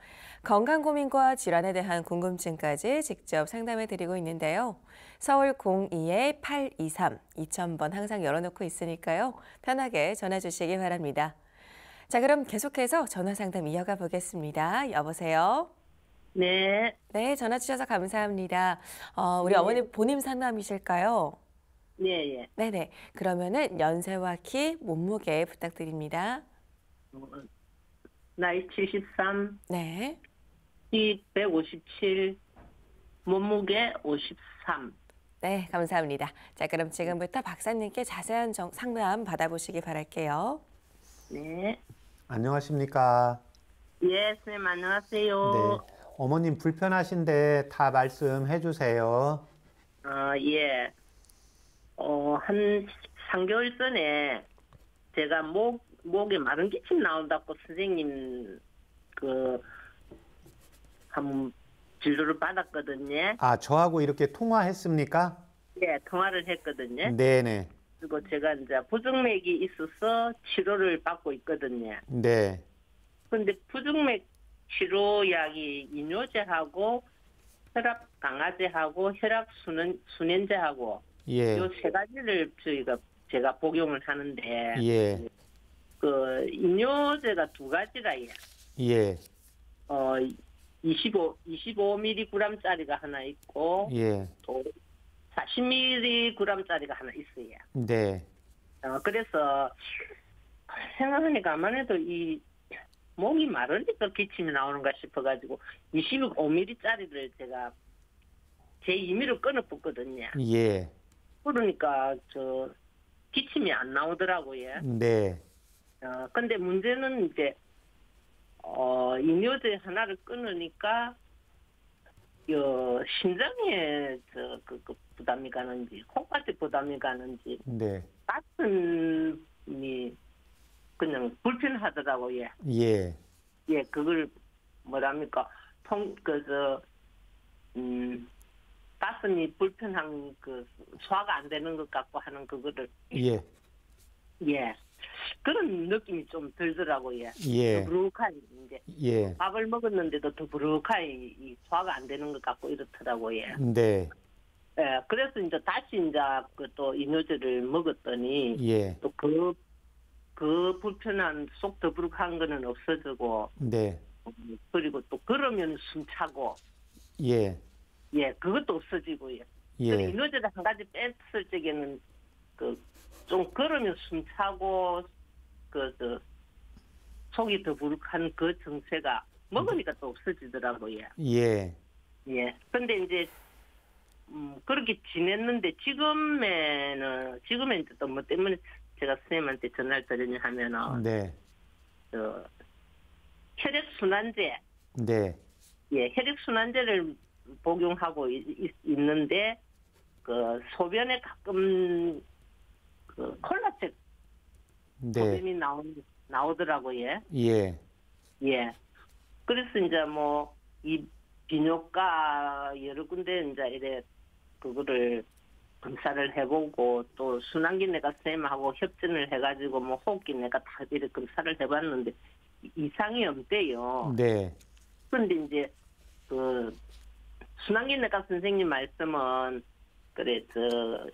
건강 고민과 질환에 대한 궁금증까지 직접 상담해 드리고 있는데요. 서울 02-823 2000번 항상 열어놓고 있으니까요. 편하게 전화 주시기 바랍니다. 자, 그럼 계속해서 전화 상담 이어가 보겠습니다. 여보세요? 네. 네, 전화 주셔서 감사합니다. 우리 네. 어머니 본인 상담이실까요? 네, 예. 네네. 그러면은 연세와 키, 몸무게 부탁드립니다. 나이 73, 네. 키 157, 몸무게 53. 네, 감사합니다. 자, 그럼 지금부터 박사님께 자세한 상담 받아보시기 바랄게요. 네. 안녕하십니까? 예, 선생님 안녕하세요. 네. 어머님 불편하신데 다 말씀해 주세요. 예. 한 3개월 전에 제가 목에 마른 기침 나온다고 선생님 한 진료를 받았거든요. 아, 저하고 이렇게 통화했습니까? 예, 통화를 했거든요. 네네. 그리고 제가 이제 부정맥이 있어서 치료를 받고 있거든요. 네. 근데 부정맥 치료약이 이뇨제하고 혈압 강화제하고 혈압 순환제하고 예. 요 세 가지를 제가 복용을 하는데 예. 그 이뇨제가 두 가지라 예. 예. 25mg짜리가 하나 있고 예. 또 40mg짜리가 하나 있어요. 네. 그래서 생각하니까 아무래도 이 목이 마르니까 기침이 나오는가 싶어가지고 25mg짜리를 제가 제 임의로 끊어 뽑거든요. 예. 그러니까 기침이 안 나오더라고요. 네. 근데 문제는 이제 이뇨제 하나를 끊으니까 심장에 그 부담이 가는지 콩팥에 부담이 가는지 네. 가슴이 그냥 불편하더라고요. 예. 예, 그걸 뭐랍니까 가슴이 불편한 소화가 안 되는 것 같고 하는 그거를 예. 예 그런 느낌이 좀 들더라고요. 예. 더부룩한 이제 예. 밥을 먹었는데도 더부룩한 이 소화가 안 되는 것 같고 이렇더라고요. 네. 예, 그래서 이제 다시 이제 또 이뇨제를 먹었더니 예. 또 그 불편한 속 더부룩한 거는 없어지고 네. 그리고 또 걸으면 숨차고 예. 예 그것도 없어지고요. 예. 이뇨제를 한 가지 뺐을 적에는 좀 걸으면 숨차고 속이 더부룩한 그 증세가 먹으니까 또 없어지더라고요. 예. 예. 근데 이제 그렇게 지냈는데 지금은 이제 또 뭐 때문에 제가 선생님한테 전화를 드리냐 하면은 네. 혈액순환제, 네. 예, 혈액순환제를 복용하고 있는데 그 소변에 가끔 그 콜라색 네. 소변이 나오더라고요. 예. 예. 그래서 이제 뭐 이 비뇨가 여러 군데 이제 이래 그거를 검사를 해보고 또 순환기내과 선생님하고 협진을 해가지고 뭐 호흡기내과 다 이렇게 검사를 해봤는데 이상이 없대요. 네. 그런데 이제 그 순환기내과 선생님 말씀은 그래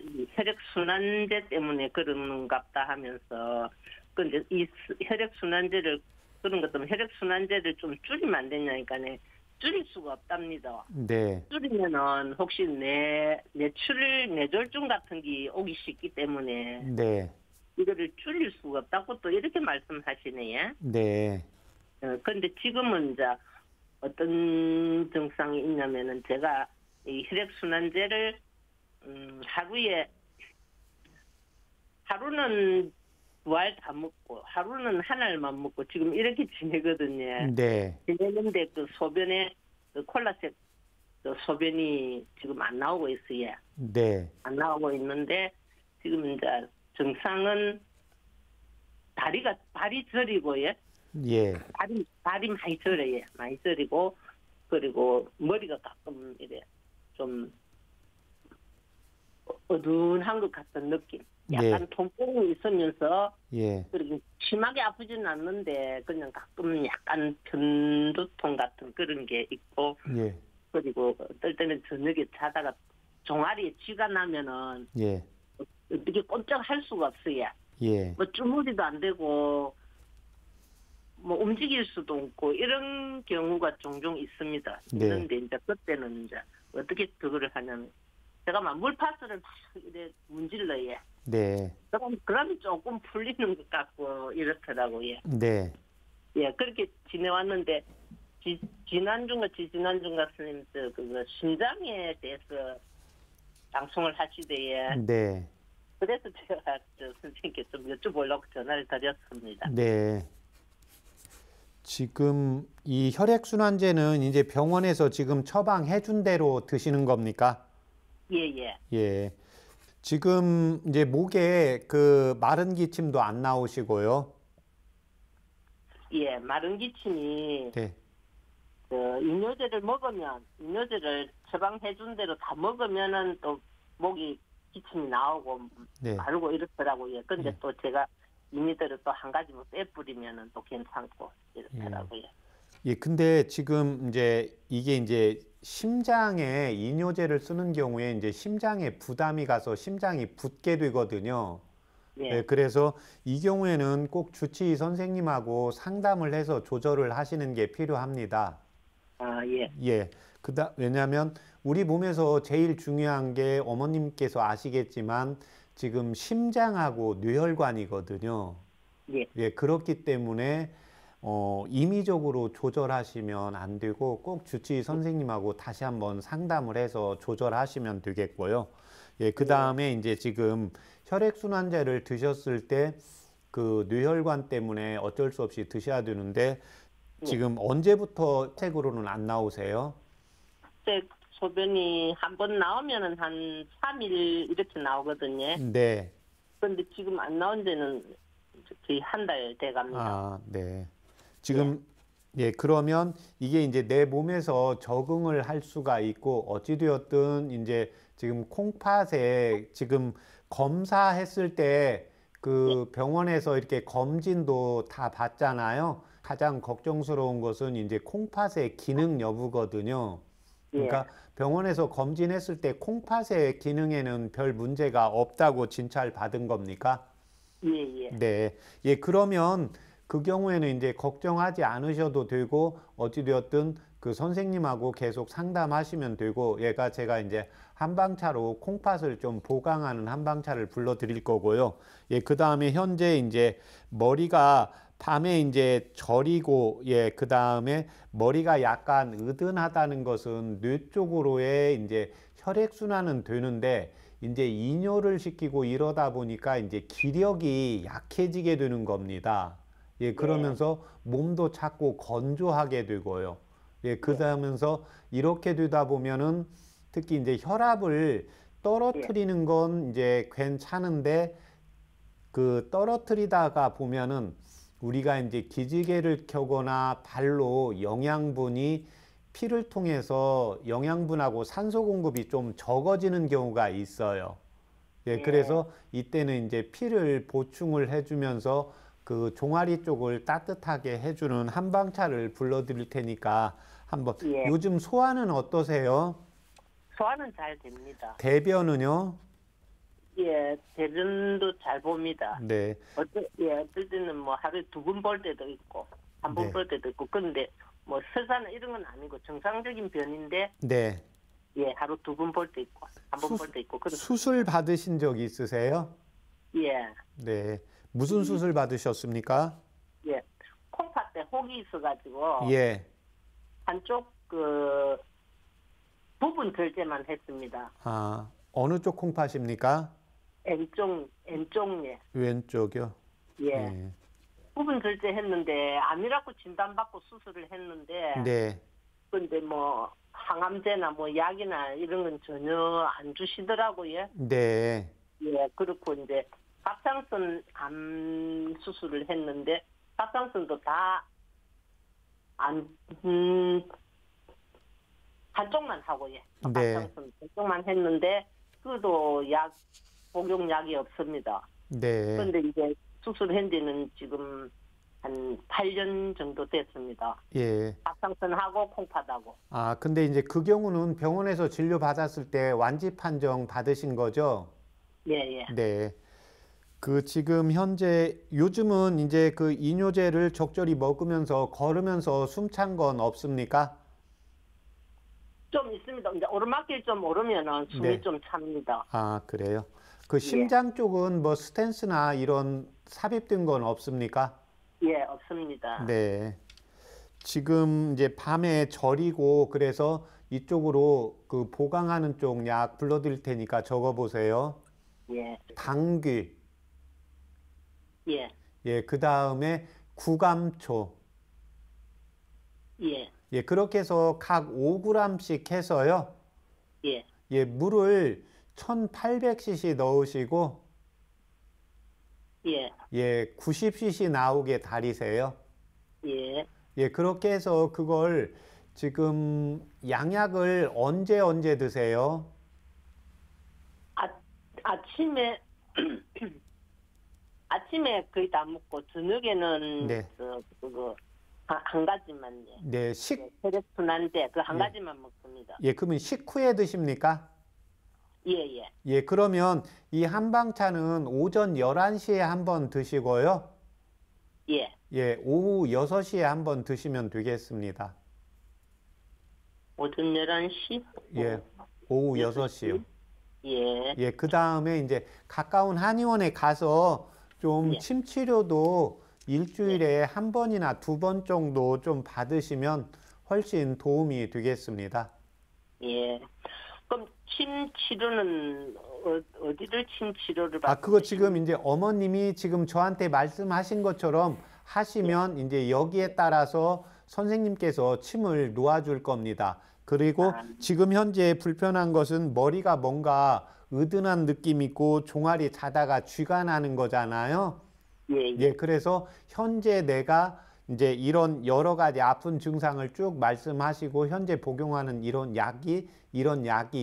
이 혈액순환제 때문에 그런갑다 하면서 근데 이 혈액순환제를 그런 것 때문에 혈액순환제를 좀 줄이면 안 되냐니까네. 줄일 수가 없답니다. 네. 줄이면은 혹시 뇌졸중 같은 게 오기 쉽기 때문에 네. 이거를 줄일 수가 없다고 또 이렇게 말씀하시네요. 네. 그런데 지금은 이제 어떤 증상이 있냐면은 제가 이 혈액순환제를 하루는 2알 다 먹고 하루는 한 알만 먹고 지금 이렇게 지내거든요. 네. 지내는데 그 소변에 그 콜라색 그 소변이 지금 안 나오고 있어요. 네. 안 나오고 있는데 지금 이제 증상은 발이 저리고요. 예. 발이 많이 저려요. 많이 저리고 그리고 머리가 가끔 이래 좀 어두운한 것 같은 느낌. 약간 네. 통증이 있으면서 예. 그리고 심하게 아프지는 않는데 그냥 가끔 약간 편두통 같은 그런 게 있고 예. 그리고 어떨 때는 저녁에 자다가 종아리에 쥐가 나면은 예. 어떻게 꼼짝할 수가 없어요. 예. 뭐 주무리도 안 되고 뭐 움직일 수도 없고 이런 경우가 종종 있습니다. 네. 있는데 이제 그때는 이제 어떻게 그거를 하냐면 제가 막 물파스를 막 이래 문질러요. 네. 그러면 조금 풀리는 것 같고 이렇더라고요. 네. 예, 그렇게 지내왔는데 지난주인가 스님 그 심장에 대해서 방송을 하시대요. 네. 그래서 제가 선생님께 좀 여쭤보려고 전화를 드렸습니다. 네. 지금 이 혈액순환제는 이제 병원에서 지금 처방해 준 대로 드시는 겁니까? 예. 예. 지금 이제 목에 그 마른 기침도 안 나오시고요. 예, 마른 기침이 네. 그 이뇨제를 처방해 준 대로 다 먹으면은 또 목이 기침이 나오고 네. 마르고 이렇더라고요. 근데 네. 또 제가 이니들을 또 한 가지 뭐 빼뿌리면은 또 괜찮고 이렇더라고요. 예, 근데 지금 이게 이제 심장에 이뇨제를 쓰는 경우에 이제 심장에 부담이 가서 심장이 붓게 되거든요. 예. 네, 그래서 이 경우에는 꼭 주치의 선생님하고 상담을 해서 조절을 하시는 게 필요합니다. 아, 예. 예. 왜냐하면 우리 몸에서 제일 중요한 게 어머님께서 아시겠지만 지금 심장하고 뇌혈관이거든요. 예. 예, 그렇기 때문에 임의적으로 조절하시면 안 되고 꼭 주치의 선생님하고 다시 한번 상담을 해서 조절하시면 되겠고요. 예, 그 다음에 이제 지금 혈액순환제를 드셨을 때 그 뇌혈관 때문에 어쩔 수 없이 드셔야 되는데 지금 언제부터 색으로는 안 나오세요? 소변이 한 번 나오면은 한 3일 이렇게 나오거든요. 네. 그런데 지금 안 나온 지는 거의 한 달 돼갑니다. 아, 네. 지금 예, 그러면 이게 이제 내 몸에서 적응을 할 수가 있고 어찌되었든 이제 지금 콩팥에 지금 검사했을 때 그 병원에서 이렇게 검진도 다 받잖아요. 가장 걱정스러운 것은 이제 콩팥의 기능 여부거든요. 그러니까 병원에서 검진했을 때 콩팥의 기능에는 별 문제가 없다고 진찰 받은 겁니까? 예. 네. 예, 그러면 그 경우에는 이제 걱정하지 않으셔도 되고 어찌되었든 그 선생님하고 계속 상담하시면 되고 제가 이제 한방차로 콩팥을 좀 보강하는 한방차를 불러 드릴 거고요. 예, 그 다음에 현재 이제 머리가 밤에 이제 저리고 그다음에 머리가 약간 으든하다는 것은 뇌 쪽으로의 이제 혈액 순환은 되는데 이제 이뇨를 시키고 이러다 보니까 이제 기력이 약해지게 되는 겁니다. 그러면서 몸도 자꾸 건조하게 되고요. 그러면서 이렇게 되다 보면은 특히 이제 혈압을 떨어뜨리는 건 이제 괜찮은데 그 떨어뜨리다가 보면은 우리가 이제 기지개를 켜거나 발로 영양분이 피를 통해서 영양분하고 산소 공급이 좀 적어지는 경우가 있어요. 그래서 이때는 이제 피를 보충을 해주면서 그 종아리 쪽을 따뜻하게 해주는 한방차를 불러드릴 테니까 한번. 요즘 소화는 어떠세요? 소화는 잘 됩니다. 대변은요? 대변도 잘 봅니다. 네. 어떨 때는 뭐 하루에 2번 볼 때도 있고, 1번 볼 때도 있고, 그런데 뭐 설사나 이런 건 아니고 정상적인 변인데, 네. 하루 2번 볼 때 있고, 1번 볼 때 있고. 수술 받으신 적 있으세요? 네. 무슨 수술 받으셨습니까? 콩팥 때 혹이 있어가지고, 한쪽 그 부분 결제만 했습니다. 아, 어느 쪽 콩팥입니까? 왼쪽에. 왼쪽이요? 부분 결제했는데 암이라고 진단받고 수술을 했는데 근데 뭐 항암제나 뭐 약이나 이런 건 전혀 안 주시더라고요. 그렇고 이제 갑상선 암 수술을 했는데 갑상선도 다 한쪽만 하고요. 갑상선 한쪽만 했는데 그도 약 복용약이 없습니다. 그런데 이제 수술한 지는 지금 한 8년 정도 됐습니다. 갑상선하고 콩팥하고. 아, 근데 이제 그 경우는 병원에서 진료 받았을 때 완치 판정 받으신 거죠? 네. 그 지금 현재 요즘은 이제 그 이뇨제를 적절히 먹으면서 걸으면서 숨찬 건 없습니까? 좀 있습니다. 이제 오르막길 좀 오르면은 숨이 좀 찹니다. 아, 그래요? 그 심장 쪽은 뭐 스텐스나 이런 삽입된 건 없습니까? 없습니다. 네. 지금 이제 밤에 저리고 그래서 이쪽으로 그 보강하는 쪽 약 불러드릴 테니까 적어보세요. 당귀. 그 다음에 구감초. 그렇게 해서 각 5g씩 해서요. 물을 1800cc 넣으시고 90cc 나오게 달이세요. 그렇게 해서 그걸 지금 양약을 언제 드세요? 아침에 거의 다 먹고 저녁에는 그거 한 가지만 혈액순환제 그 한 가지만 먹습니다. 그러면 식후에 드십니까? 그러면 이 한방차는 오전 11시에 한번 드시고요. 오후 6시에 한번 드시면 되겠습니다. 오전 11시? 오후 6시요. 그 다음에 이제 가까운 한의원에 가서 좀 침 치료도 일주일에 한 번이나 2번 정도 좀 받으시면 훨씬 도움이 되겠습니다. 그럼 침 치료는 어디를 침 치료를 받으세요? 그거 지금 이제 어머님이 지금 저한테 말씀하신 것처럼 하시면 이제 여기에 따라서 선생님께서 침을 놓아줄 겁니다. 그리고 지금 현재 불편한 것은 머리가 뭔가 으든한 느낌 있고 종아리 자다가 쥐가 나는 거잖아요. 그래서 현재 내가 이제 이런 여러 가지 아픈 증상을 쭉 말씀하시고 현재 복용하는 이런 약이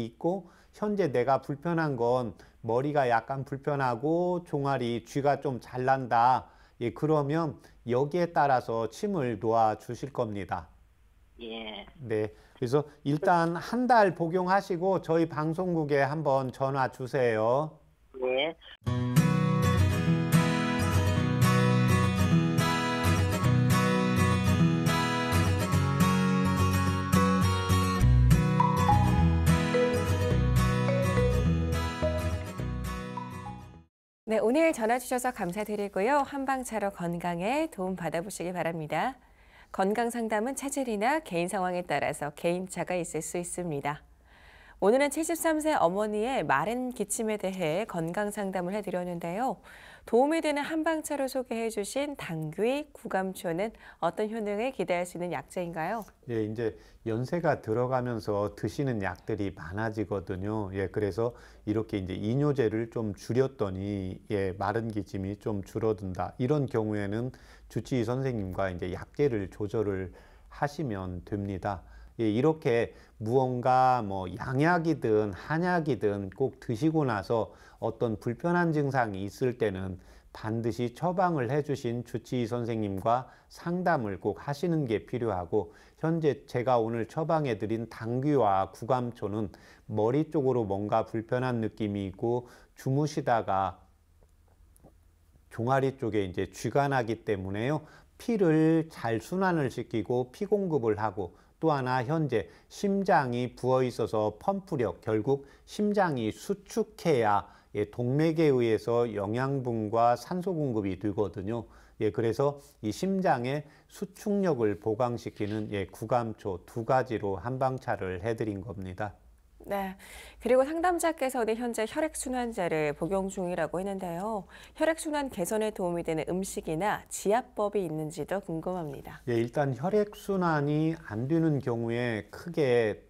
있고 현재 내가 불편한 건 머리가 약간 불편하고 종아리 쥐가 좀 잘 난다. 그러면 여기에 따라서 침을 놓아 주실 겁니다. 그래서 일단 한 달 복용하시고 저희 방송국에 한번 전화 주세요. 네, 오늘 전화 주셔서 감사드리고요. 한방차로 건강에 도움 받아보시기 바랍니다. 건강 상담은 체질이나 개인 상황에 따라서 개인차가 있을 수 있습니다. 오늘은 73세 어머니의 마른 기침에 대해 건강 상담을 해드렸는데요. 도움이 되는 한방차로 소개해 주신 당귀, 구감초는 어떤 효능을 기대할 수 있는 약재인가요? 예, 이제 연세가 들어가면서 드시는 약들이 많아지거든요. 예, 그래서 이렇게 이제 이뇨제를 좀 줄였더니 예, 마른 기침이 좀 줄어든다. 이런 경우에는 주치의 선생님과 이제 약제를 조절을 하시면 됩니다. 예, 이렇게 무언가 뭐 양약이든 한약이든 꼭 드시고 나서 어떤 불편한 증상이 있을 때는 반드시 처방을 해주신 주치의 선생님과 상담을 꼭 하시는 게 필요하고, 현재 제가 오늘 처방해 드린 당귀와 구감초는 머리 쪽으로 뭔가 불편한 느낌이 있고 주무시다가 종아리 쪽에 이제 쥐가 나기 때문에요. 피를 잘 순환을 시키고 피 공급을 하고, 또 하나 현재 심장이 부어 있어서 펌프력, 결국 심장이 수축해야 예, 동맥에 의해서 영양분과 산소 공급이 되거든요. 예, 그래서 이 심장의 수축력을 보강시키는 예, 구감초 두 가지로 한방차를 해드린 겁니다. 네. 그리고 상담자께서는 현재 혈액순환제를 복용 중이라고 했는데요. 혈액순환 개선에 도움이 되는 음식이나 지압법이 있는지도 궁금합니다. 예, 일단 혈액순환이 안 되는 경우에 크게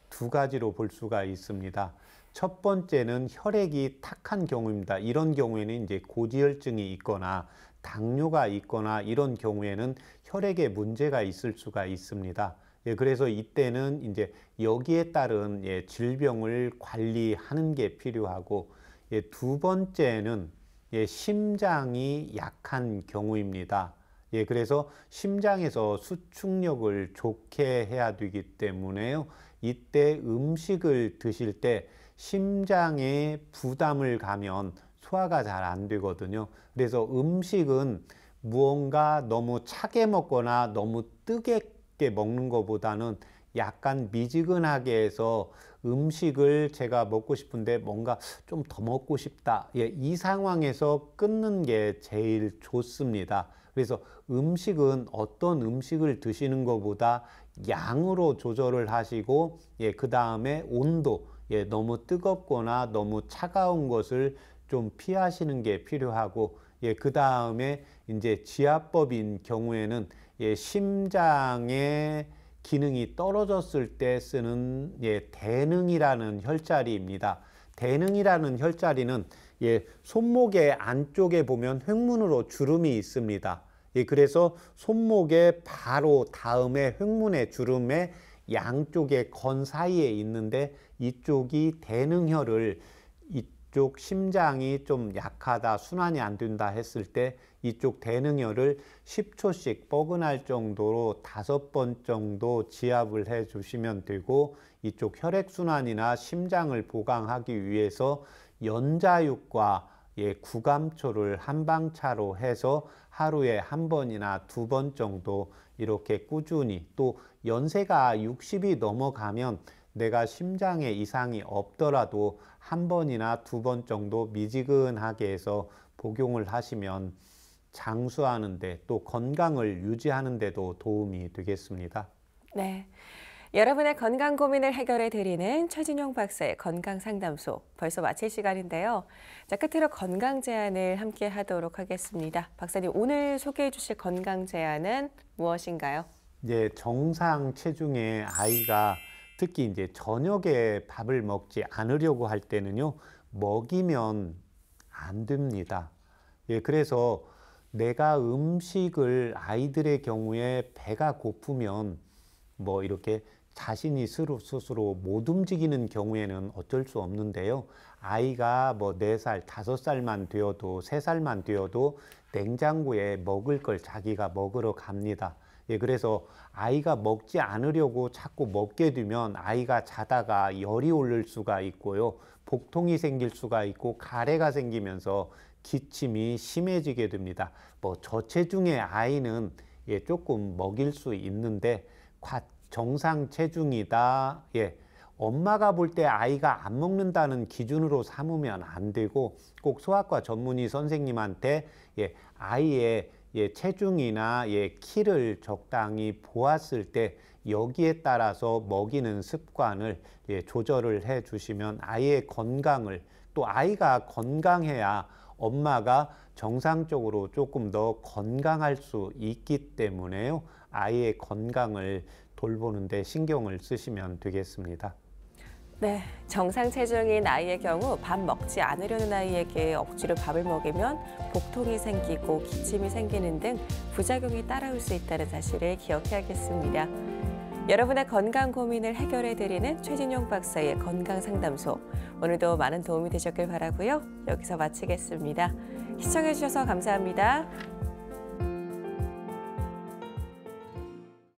두 가지로 볼 수가 있습니다. 첫 번째는 혈액이 탁한 경우입니다. 이런 경우에는 이제 고지혈증이 있거나 당뇨가 있거나 이런 경우에는 혈액에 문제가 있을 수가 있습니다. 예, 그래서 이때는 이제 여기에 따른 예, 질병을 관리하는 게 필요하고, 예, 두 번째는 예, 심장이 약한 경우입니다. 예, 그래서 심장에서 수축력을 좋게 해야 되기 때문에요. 이때 음식을 드실 때 심장에 부담을 가면 소화가 잘 안 되거든요. 그래서 음식은 무언가 너무 차게 먹거나 너무 뜨겁게 먹는 것보다는 약간 미지근하게 해서 음식을 제가 먹고 싶은데 뭔가 좀 더 먹고 싶다. 예, 이 상황에서 끊는 게 제일 좋습니다. 그래서 음식은 어떤 음식을 드시는 것보다 양으로 조절을 하시고, 예, 그 다음에 온도, 예, 너무 뜨겁거나 너무 차가운 것을 좀 피하시는 게 필요하고, 예, 그 다음에 이제 지압법인 경우에는 예, 심장의 기능이 떨어졌을 때 쓰는 예, 대능이라는 혈자리입니다. 대능이라는 혈자리는 예, 손목의 안쪽에 보면 횡문으로 주름이 있습니다. 예, 그래서 손목의 바로 다음에 횡문의 주름의 양쪽의 건 사이에 있는데, 이쪽이 대능혈을, 이쪽 심장이 좀 약하다, 순환이 안 된다 했을 때 이쪽 대능혈을 10초씩 뻐근할 정도로 5번 정도 지압을 해 주시면 되고, 이쪽 혈액순환이나 심장을 보강하기 위해서 연자육과 예, 구감초를 한방차로 해서 하루에 한 번이나 2번 정도 이렇게 꾸준히, 또 연세가 60이 넘어가면 내가 심장에 이상이 없더라도 한 번이나 2번 정도 미지근하게 해서 복용을 하시면 장수하는 데, 또 건강을 유지하는 데도 도움이 되겠습니다. 네. 여러분의 건강 고민을 해결해 드리는 최진용 박사의 건강상담소, 벌써 마칠 시간인데요. 자, 끝으로 건강 제안을 함께 하도록 하겠습니다. 박사님, 오늘 소개해 주실 건강 제안은 무엇인가요? 이제 정상 체중의 아이가 특히 이제 저녁에 밥을 먹지 않으려고 할 때는요, 먹이면 안 됩니다. 예, 그래서 내가 음식을, 아이들의 경우에 배가 고프면 뭐 이렇게 자신이 스스로 못 움직이는 경우에는 어쩔 수 없는데요. 아이가 뭐 4살, 5살만 되어도, 3살만 되어도 냉장고에 먹을 걸 자기가 먹으러 갑니다. 예, 그래서 아이가 먹지 않으려고 자꾸 먹게 되면 아이가 자다가 열이 오를 수가 있고요. 복통이 생길 수가 있고 가래가 생기면서 기침이 심해지게 됩니다. 뭐 저체중의 아이는 예, 조금 먹일 수 있는데 정상 체중이다. 예, 엄마가 볼 때 아이가 안 먹는다는 기준으로 삼으면 안 되고 꼭 소아과 전문의 선생님한테 아이의 체중이나 키를 적당히 보았을 때 여기에 따라서 먹이는 습관을 조절을 해 주시면 아이의 건강을, 또 아이가 건강해야 엄마가 정상적으로 조금 더 건강할 수 있기 때문에요. 아이의 건강을 돌보는 데 신경을 쓰시면 되겠습니다. 네, 정상 체중인 아이의 경우 밥 먹지 않으려는 아이에게 억지로 밥을 먹이면 복통이 생기고 기침이 생기는 등 부작용이 따라올 수 있다는 사실을 기억해야겠습니다. 여러분의 건강 고민을 해결해드리는 최진용 박사의 건강상담소. 오늘도 많은 도움이 되셨길 바라고요. 여기서 마치겠습니다. 시청해주셔서 감사합니다.